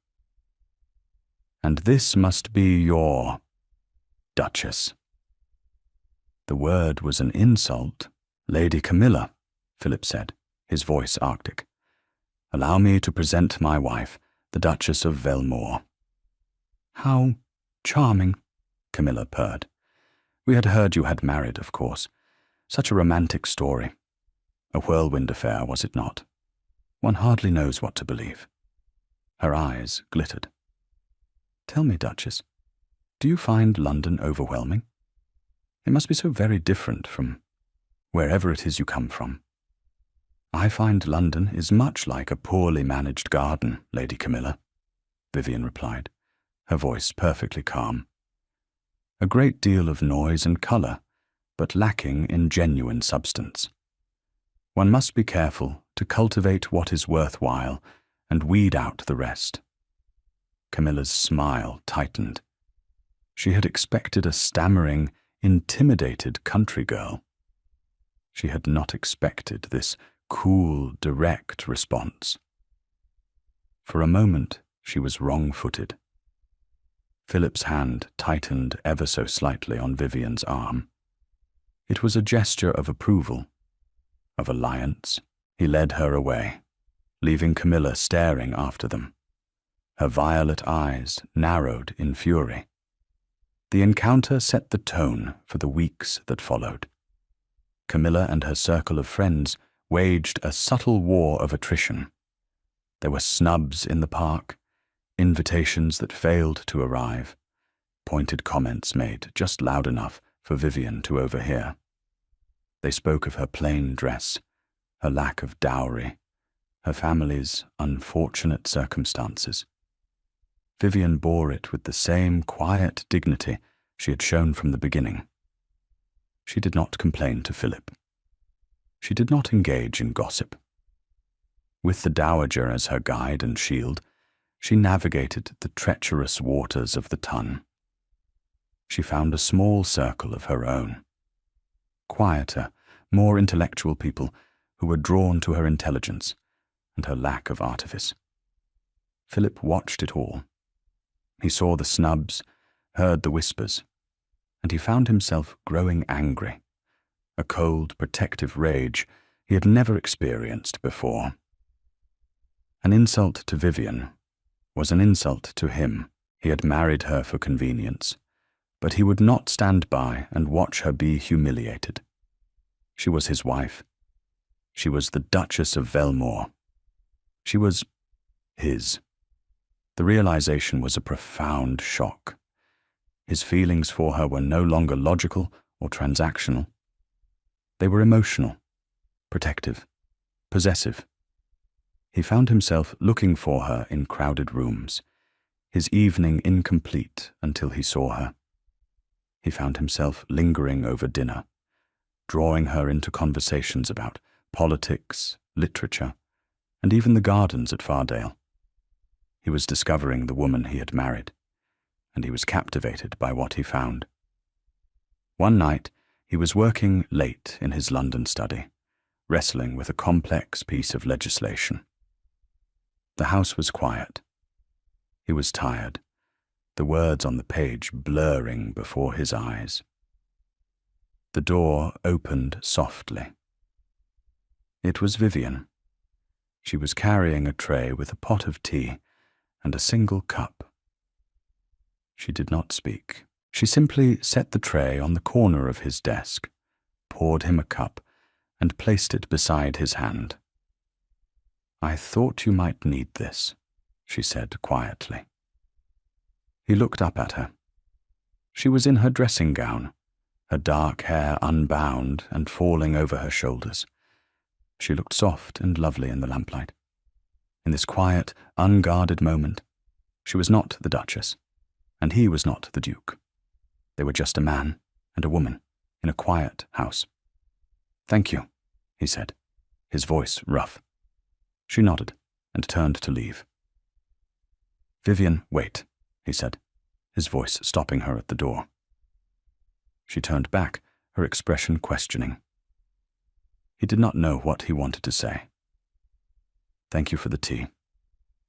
"And this must be your Duchess." The word was an insult. "Lady Camilla," Philip said, his voice arctic. "Allow me to present my wife, the Duchess of Velmore." "How charming," Camilla purred. "We had heard you had married, of course. Such a romantic story. A whirlwind affair, was it not? One hardly knows what to believe." Her eyes glittered. "Tell me, Duchess, do you find London overwhelming? It must be so very different from wherever it is you come from." "I find London is much like a poorly managed garden, Lady Camilla," Vivian replied, her voice perfectly calm. "A great deal of noise and colour, but lacking in genuine substance. One must be careful to cultivate what is worthwhile and weed out the rest." Camilla's smile tightened. She had expected a stammering, intimidated country girl. She had not expected this cool, direct response. For a moment, she was wrong-footed. Philip's hand tightened ever so slightly on Vivian's arm. It was a gesture of approval, of alliance. He led her away, leaving Camilla staring after them. Her violet eyes narrowed in fury. The encounter set the tone for the weeks that followed. Camilla and her circle of friends waged a subtle war of attrition. There were snubs in the park, invitations that failed to arrive, pointed comments made just loud enough for Vivian to overhear. They spoke of her plain dress, her lack of dowry, her family's unfortunate circumstances. Vivian bore it with the same quiet dignity she had shown from the beginning. She did not complain to Philip. She did not engage in gossip. With the Dowager as her guide and shield, she navigated the treacherous waters of the Tun. She found a small circle of her own. Quieter, more intellectual people who were drawn to her intelligence and her lack of artifice. Philip watched it all. He saw the snubs, heard the whispers, and he found himself growing angry, a cold, protective rage he had never experienced before. An insult to Vivian was an insult to him. He had married her for convenience, but he would not stand by and watch her be humiliated. She was his wife. She was the Duchess of Velmore. She was his. The realization was a profound shock. His feelings for her were no longer logical or transactional. They were emotional, protective, possessive. He found himself looking for her in crowded rooms, his evening incomplete until he saw her. He found himself lingering over dinner, drawing her into conversations about politics, literature, and even the gardens at Fardale. He was discovering the woman he had married, and he was captivated by what he found. One night, he was working late in his London study, wrestling with a complex piece of legislation. The house was quiet. He was tired, the words on the page blurring before his eyes. The door opened softly. It was Vivian. She was carrying a tray with a pot of tea and a single cup. She did not speak. She simply set the tray on the corner of his desk, poured him a cup, and placed it beside his hand. "I thought you might need this," she said quietly. He looked up at her. She was in her dressing gown, her dark hair unbound and falling over her shoulders. She looked soft and lovely in the lamplight. In this quiet, unguarded moment, she was not the Duchess, and he was not the Duke. They were just a man and a woman in a quiet house. "Thank you," he said, his voice rough. She nodded and turned to leave. "Vivian, wait," he said, his voice stopping her at the door. She turned back, her expression questioning. He did not know what he wanted to say. "Thank you for the tea.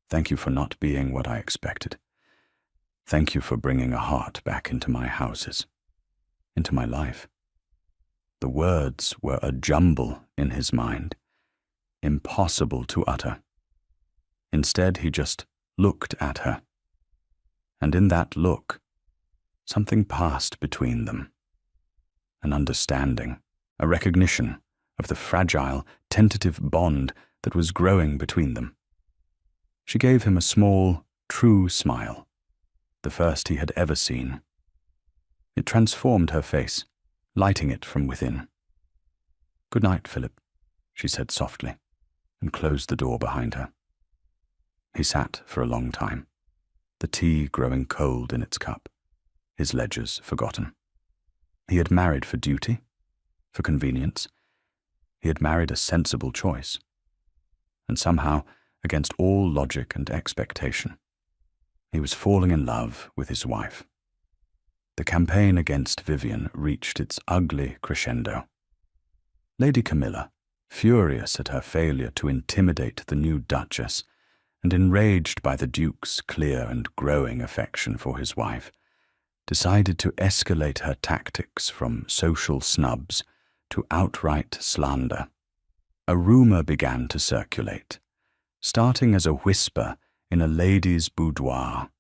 Thank you for not being what I expected. Thank you for bringing a heart back into my houses, into my life." The words were a jumble in his mind, impossible to utter. Instead, he just looked at her. And in that look, something passed between them. An understanding, a recognition of the fragile, tentative bond that was growing between them. She gave him a small, true smile, the first he had ever seen. It transformed her face, lighting it from within. "Good night, Philip," she said softly, and closed the door behind her. He sat for a long time, the tea growing cold in its cup, his ledgers forgotten. He had married for duty, for convenience. He had married a sensible choice. And somehow, against all logic and expectation, he was falling in love with his wife. The campaign against Vivian reached its ugly crescendo. Lady Camilla, furious at her failure to intimidate the new Duchess, and enraged by the Duke's clear and growing affection for his wife, decided to escalate her tactics from social snubs to outright slander. A rumor began to circulate, starting as a whisper in a lady's boudoir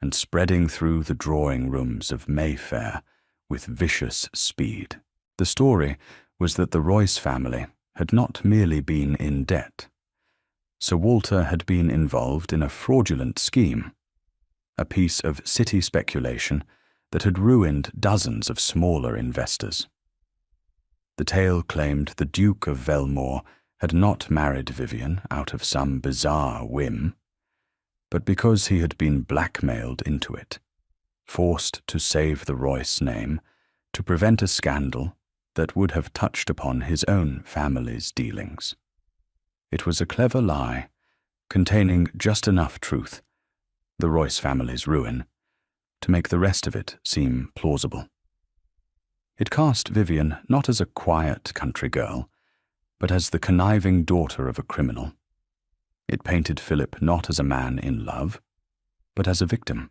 and spreading through the drawing rooms of Mayfair with vicious speed. The story was that the Royce family had not merely been in debt. Sir Walter had been involved in a fraudulent scheme, a piece of city speculation that had ruined dozens of smaller investors. The tale claimed the Duke of Velmore had not married Vivian out of some bizarre whim, but because he had been blackmailed into it, forced to save the Royce name, to prevent a scandal that would have touched upon his own family's dealings. It was a clever lie, containing just enough truth, the Royce family's ruin, to make the rest of it seem plausible. It cast Vivian not as a quiet country girl, but as the conniving daughter of a criminal. It painted Philip not as a man in love, but as a victim.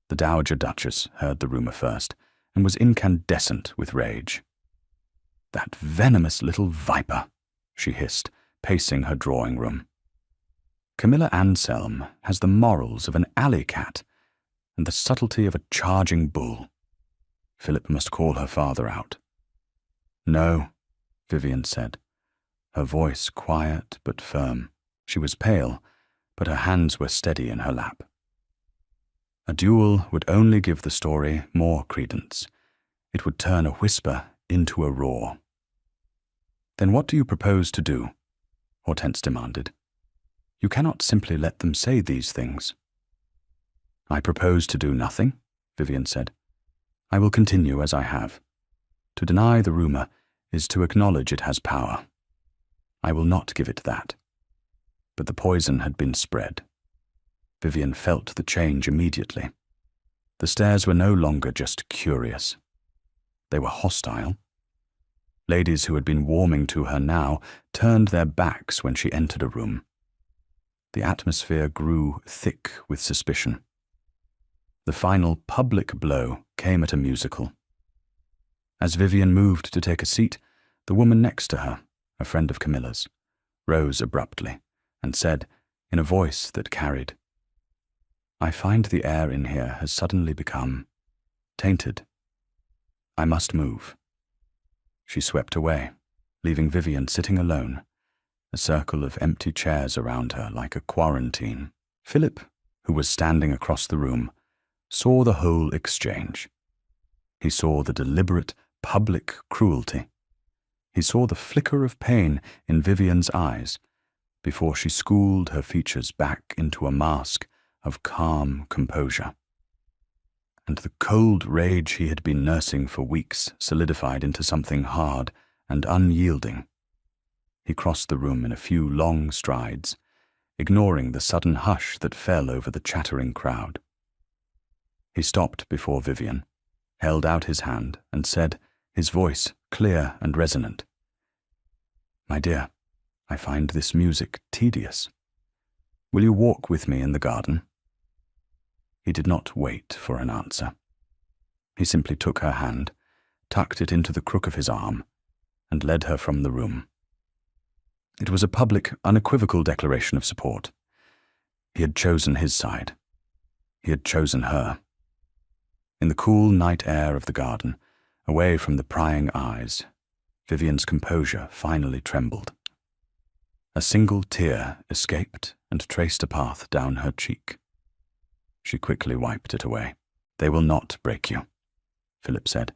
The Dowager Duchess heard the rumor first, and was incandescent with rage. "That venomous little viper," she hissed, pacing her drawing room. "Camilla Anselm has the morals of an alley cat and the subtlety of a charging bull. Philip must call her father out." "No," Vivian said, her voice quiet but firm. She was pale, but her hands were steady in her lap. A duel would only give the story more credence. It would turn a whisper into a roar. "Then what do you propose to do?" Hortense demanded. "You cannot simply let them say these things." I propose to do nothing, Vivian said. I will continue as I have. To deny the rumour is to acknowledge it has power. I will not give it that. But the poison had been spread. Vivian felt the change immediately. The stares were no longer just curious. They were hostile. Ladies who had been warming to her now turned their backs when she entered a room. The atmosphere grew thick with suspicion. The final public blow came at a musical. As Vivian moved to take a seat, the woman next to her, a friend of Camilla's, rose abruptly and said, in a voice that carried, I find the air in here has suddenly become tainted. I must move. She swept away, leaving Vivian sitting alone, a circle of empty chairs around her like a quarantine. Philip, who was standing across the room, saw the whole exchange. He saw the deliberate, public cruelty. He saw the flicker of pain in Vivian's eyes before she schooled her features back into a mask of calm composure. And the cold rage he had been nursing for weeks solidified into something hard and unyielding. He crossed the room in a few long strides, ignoring the sudden hush that fell over the chattering crowd. He stopped before Vivian, held out his hand, and said, his voice clear and resonant, My dear, I find this music tedious. Will you walk with me in the garden? He did not wait for an answer. He simply took her hand, tucked it into the crook of his arm, and led her from the room. It was a public, unequivocal declaration of support. He had chosen his side. He had chosen her. In the cool night air of the garden, away from the prying eyes, Vivian's composure finally trembled. A single tear escaped and traced a path down her cheek. She quickly wiped it away. They will not break you, Philip said,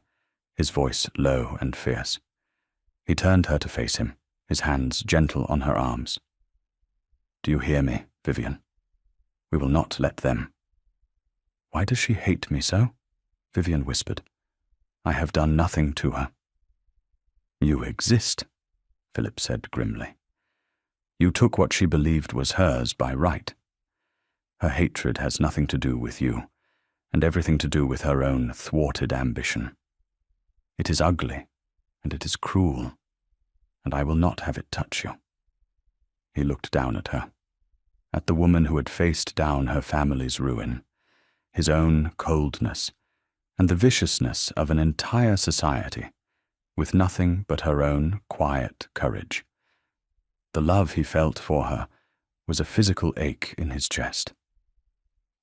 his voice low and fierce. He turned her to face him, his hands gentle on her arms. Do you hear me, Vivian? We will not let them. Why does she hate me so? Vivian whispered. I have done nothing to her. You exist, Philip said grimly. You took what she believed was hers by right. Her hatred has nothing to do with you, and everything to do with her own thwarted ambition. It is ugly, and it is cruel, and I will not have it touch you. He looked down at her, at the woman who had faced down her family's ruin, his own coldness, and the viciousness of an entire society, with nothing but her own quiet courage. The love he felt for her was a physical ache in his chest.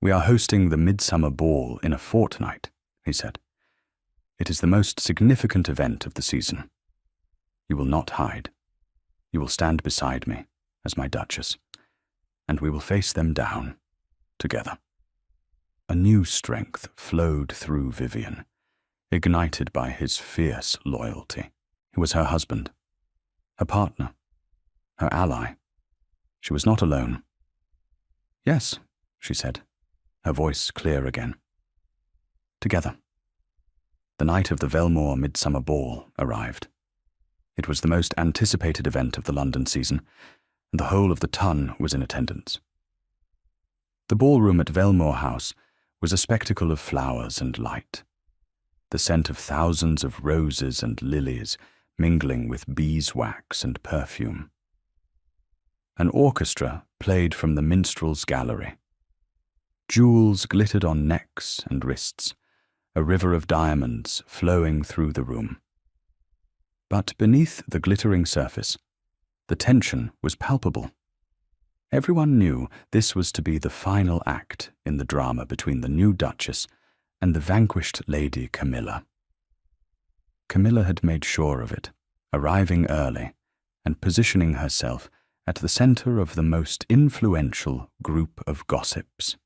We are hosting the Midsummer Ball in a fortnight, he said. It is the most significant event of the season. You will not hide. You will stand beside me as my Duchess, and we will face them down together. A new strength flowed through Vivian, ignited by his fierce loyalty. He was her husband, her partner, her ally. She was not alone. Yes, she said, her voice clear again. Together. The night of the Velmore Midsummer Ball arrived. It was the most anticipated event of the London season, and the whole of the ton was in attendance. The ballroom at Velmore House was a spectacle of flowers and light, the scent of thousands of roses and lilies mingling with beeswax and perfume. An orchestra played from the minstrel's gallery. Jewels glittered on necks and wrists, a river of diamonds flowing through the room. But beneath the glittering surface, the tension was palpable. Everyone knew this was to be the final act in the drama between the new Duchess and the vanquished Lady Camilla. Camilla had made sure of it, arriving early and positioning herself at the center of the most influential group of gossips.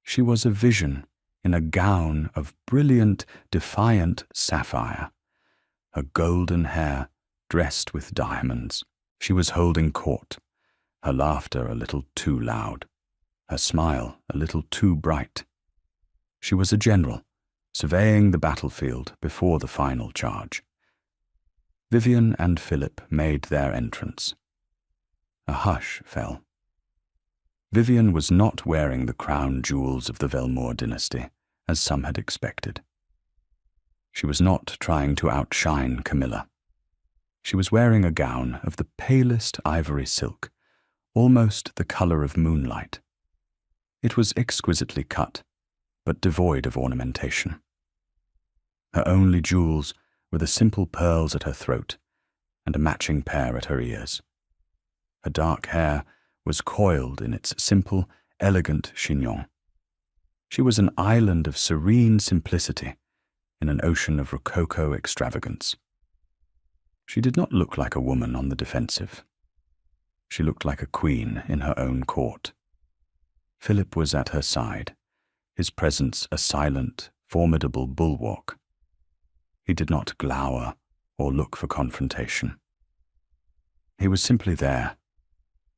She was a vision in a gown of brilliant, defiant sapphire, her golden hair dressed with diamonds. She was holding court, her laughter a little too loud, her smile a little too bright. She was a general, surveying the battlefield before the final charge. Vivian and Philip made their entrance. A hush fell. Vivian was not wearing the crown jewels of the Velmore dynasty, as some had expected. She was not trying to outshine Camilla. She was wearing a gown of the palest ivory silk, almost the color of moonlight. It was exquisitely cut, but devoid of ornamentation. Her only jewels were the simple pearls at her throat and a matching pair at her ears. Her dark hair was coiled in its simple, elegant chignon. She was an island of serene simplicity in an ocean of rococo extravagance. She did not look like a woman on the defensive. She looked like a queen in her own court. Philip was at her side, his presence a silent, formidable bulwark. He did not glower or look for confrontation. He was simply there,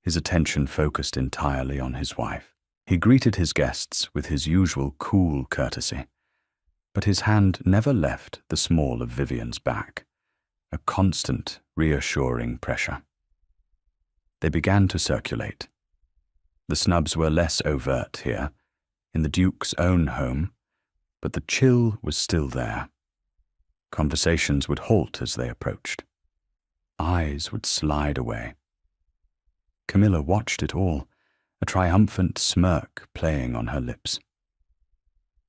his attention focused entirely on his wife. He greeted his guests with his usual cool courtesy, but his hand never left the small of Vivian's back, a constant, reassuring pressure. They began to circulate. The snubs were less overt here, in the Duke's own home, but the chill was still there. Conversations would halt as they approached. Eyes would slide away. Camilla watched it all, a triumphant smirk playing on her lips.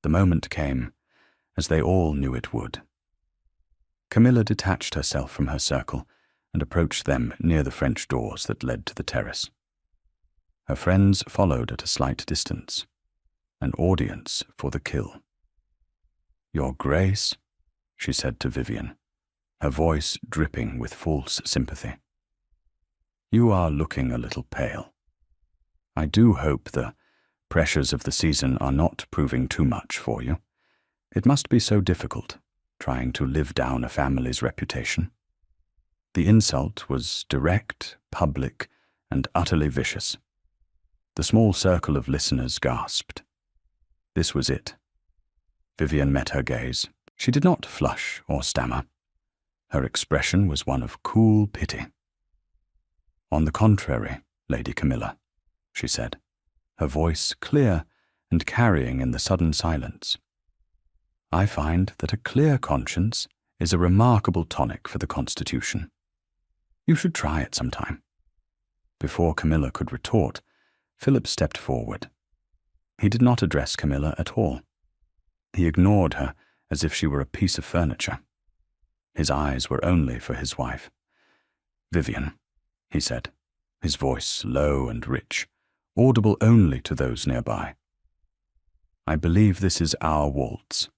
The moment came, as they all knew it would. Camilla detached herself from her circle and approached them near the French doors that led to the terrace. Her friends followed at a slight distance, an audience for the kill. "Your Grace," she said to Vivian, her voice dripping with false sympathy. "You are looking a little pale. I do hope the pressures of the season are not proving too much for you. It must be so difficult, trying to live down a family's reputation." The insult was direct, public, and utterly vicious. The small circle of listeners gasped. This was it. Vivian met her gaze. She did not flush or stammer. Her expression was one of cool pity. "On the contrary, Lady Camilla," she said, her voice clear and carrying in the sudden silence. "I find that a clear conscience is a remarkable tonic for the constitution. You should try it sometime." Before Camilla could retort, Philip stepped forward. He did not address Camilla at all. He ignored her as if she were a piece of furniture. His eyes were only for his wife. "Vivian," he said, his voice low and rich, audible only to those nearby. "I believe this is our waltz."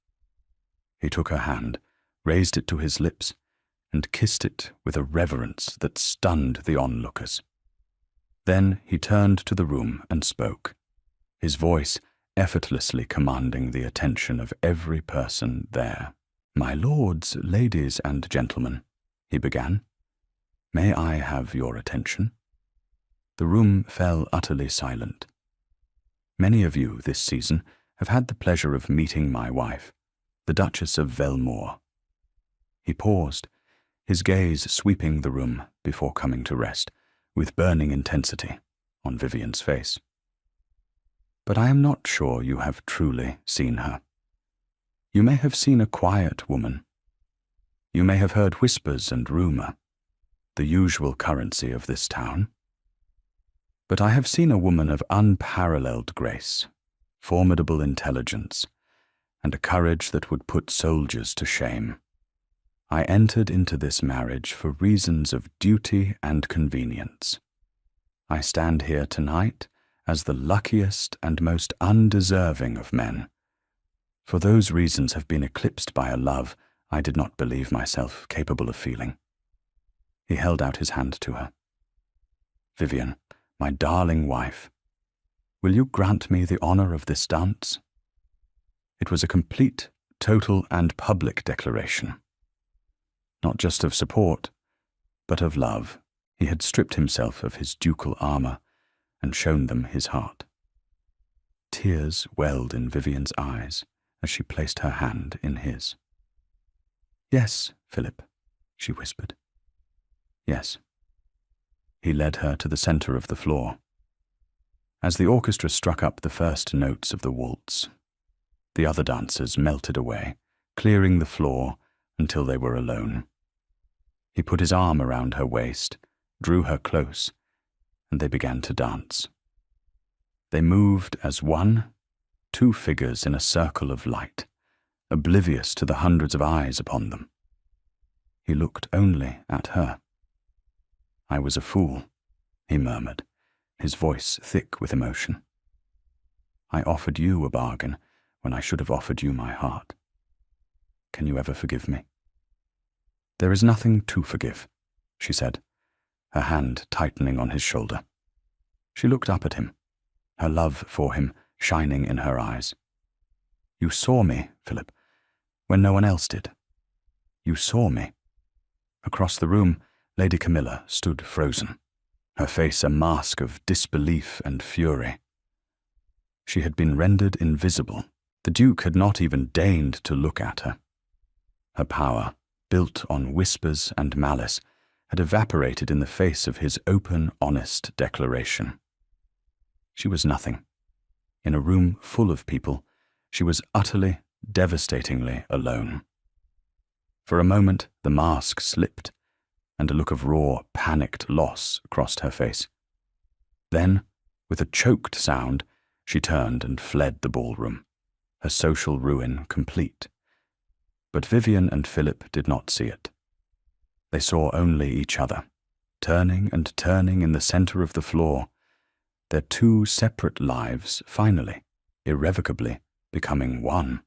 He took her hand, raised it to his lips, and kissed it with a reverence that stunned the onlookers. Then he turned to the room and spoke, his voice effortlessly commanding the attention of every person there. "My lords, ladies, and gentlemen," he began, "may I have your attention?" The room fell utterly silent. "Many of you this season have had the pleasure of meeting my wife, the Duchess of Velmore." He paused, his gaze sweeping the room before coming to rest, with burning intensity, on Vivian's face. "But I am not sure you have truly seen her. You may have seen a quiet woman. You may have heard whispers and rumor, the usual currency of this town. But I have seen a woman of unparalleled grace, formidable intelligence, and a courage that would put soldiers to shame. I entered into this marriage for reasons of duty and convenience. I stand here tonight as the luckiest and most undeserving of men. For those reasons have been eclipsed by a love I did not believe myself capable of feeling." He held out his hand to her. "Vivian, my darling wife, will you grant me the honor of this dance?" It was a complete, total, and public declaration. Not just of support, but of love. He had stripped himself of his ducal armor and shown them his heart. tears welled in Vivian's eyes as she placed her hand in his. "Yes, Philip," she whispered. "Yes." He led her to the center of the floor. As the orchestra struck up the first notes of the waltz, the other dancers melted away, clearing the floor until they were alone. He put his arm around her waist, drew her close, and they began to dance. They moved as one, two figures in a circle of light, oblivious to the hundreds of eyes upon them. He looked only at her. "I was a fool," he murmured, his voice thick with emotion. "I offered you a bargain when I should have offered you my heart. Can you ever forgive me?" "There is nothing to forgive," she said, her hand tightening on his shoulder. She looked up at him, her love for him shining in her eyes. "You saw me, Philip, when no one else did. You saw me." Across the room, Lady Camilla stood frozen, her face a mask of disbelief and fury. She had been rendered invisible. The Duke had not even deigned to look at her. Her power, built on whispers and malice, had evaporated in the face of his open, honest declaration. She was nothing. In a room full of people, she was utterly, devastatingly alone. For a moment, the mask slipped, and a look of raw, panicked loss crossed her face. Then, with a choked sound, she turned and fled the ballroom, her social ruin complete. But Vivian and Philip did not see it. They saw only each other, turning and turning in the center of the floor, their two separate lives finally, irrevocably, becoming one.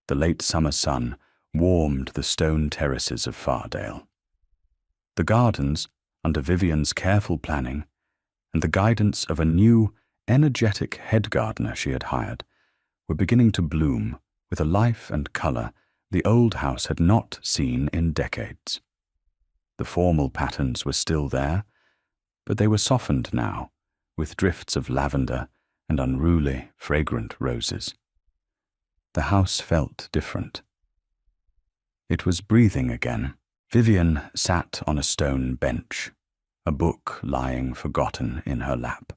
The late summer sun warmed the stone terraces of Fardale. The gardens, under Vivian's careful planning, and the guidance of a new, energetic head gardener she had hired, were beginning to bloom with a life and color the old house had not seen in decades. The formal patterns were still there, but they were softened now, with drifts of lavender and unruly, fragrant roses. The house felt different. It was breathing again. Vivian sat on a stone bench, a book lying forgotten in her lap.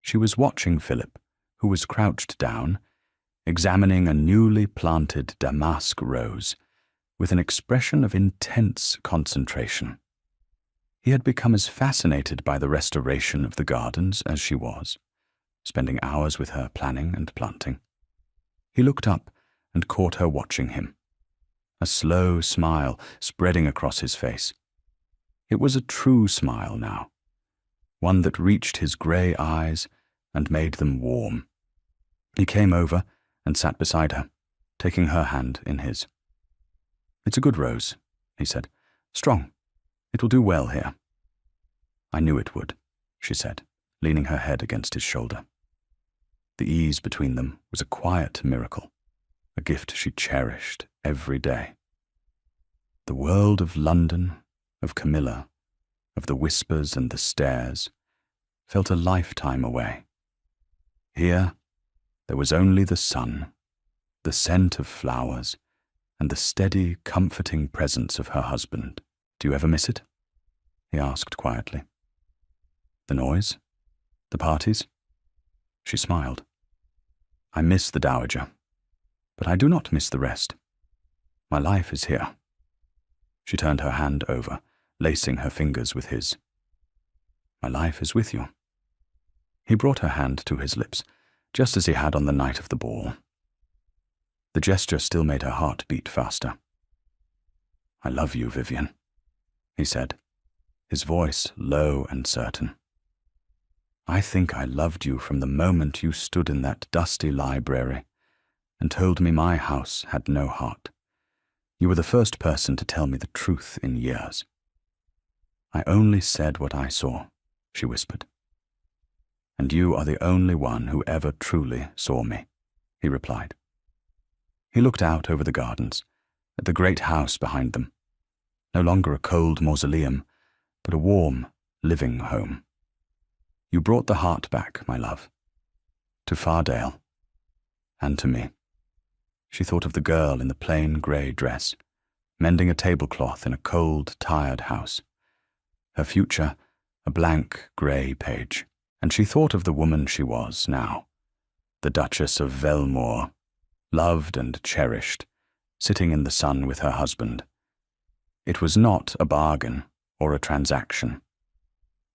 She was watching Philip, who was crouched down, examining a newly planted damask rose with an expression of intense concentration. He had become as fascinated by the restoration of the gardens as she was, spending hours with her planning and planting. He looked up and caught her watching him, a slow smile spreading across his face. It was a true smile now, one that reached his grey eyes and made them warm. He came over and sat beside her, taking her hand in his. "It's a good rose," he said. "Strong. It will do well here." "I knew it would," she said, leaning her head against his shoulder. The ease between them was a quiet miracle, a gift she cherished every day. The world of London, of Camilla, of the whispers and the stares, felt a lifetime away. Here, there was only the sun, the scent of flowers, and the steady, comforting presence of her husband. "Do you ever miss it?" he asked quietly. "The noise? The parties?" She smiled. "I miss the Dowager, but I do not miss the rest. My life is here." She turned her hand over, lacing her fingers with his. "My life is with you." He brought her hand to his lips, just as he had on the night of the ball. The gesture still made her heart beat faster. "I love you, Vivian," he said, his voice low and certain. "I think I loved you from the moment you stood in that dusty library and told me my house had no heart. You were the first person to tell me the truth in years." "I only said what I saw," she whispered. "And you are the only one who ever truly saw me," he replied. He looked out over the gardens, at the great house behind them, no longer a cold mausoleum, but a warm, living home. "You brought the heart back, my love." to Fardale, and to me. She thought of the girl in the plain grey dress, mending a tablecloth in a cold, tired house. Her future, a blank grey page. And she thought of the woman she was now, the Duchess of Velmore, loved and cherished, sitting in the sun with her husband. It was not a bargain or a transaction.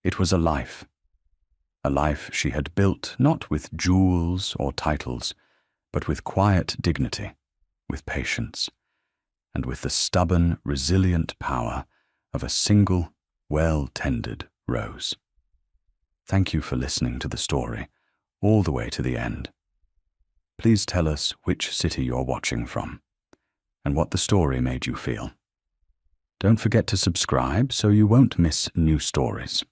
It was a life she had built not with jewels or titles, but with quiet dignity, with patience, and with the stubborn, resilient power of a single, well-tended rose. Thank you for listening to the story, all the way to the end. Please tell us which city you're watching from, and what the story made you feel. Don't forget to subscribe so you won't miss new stories.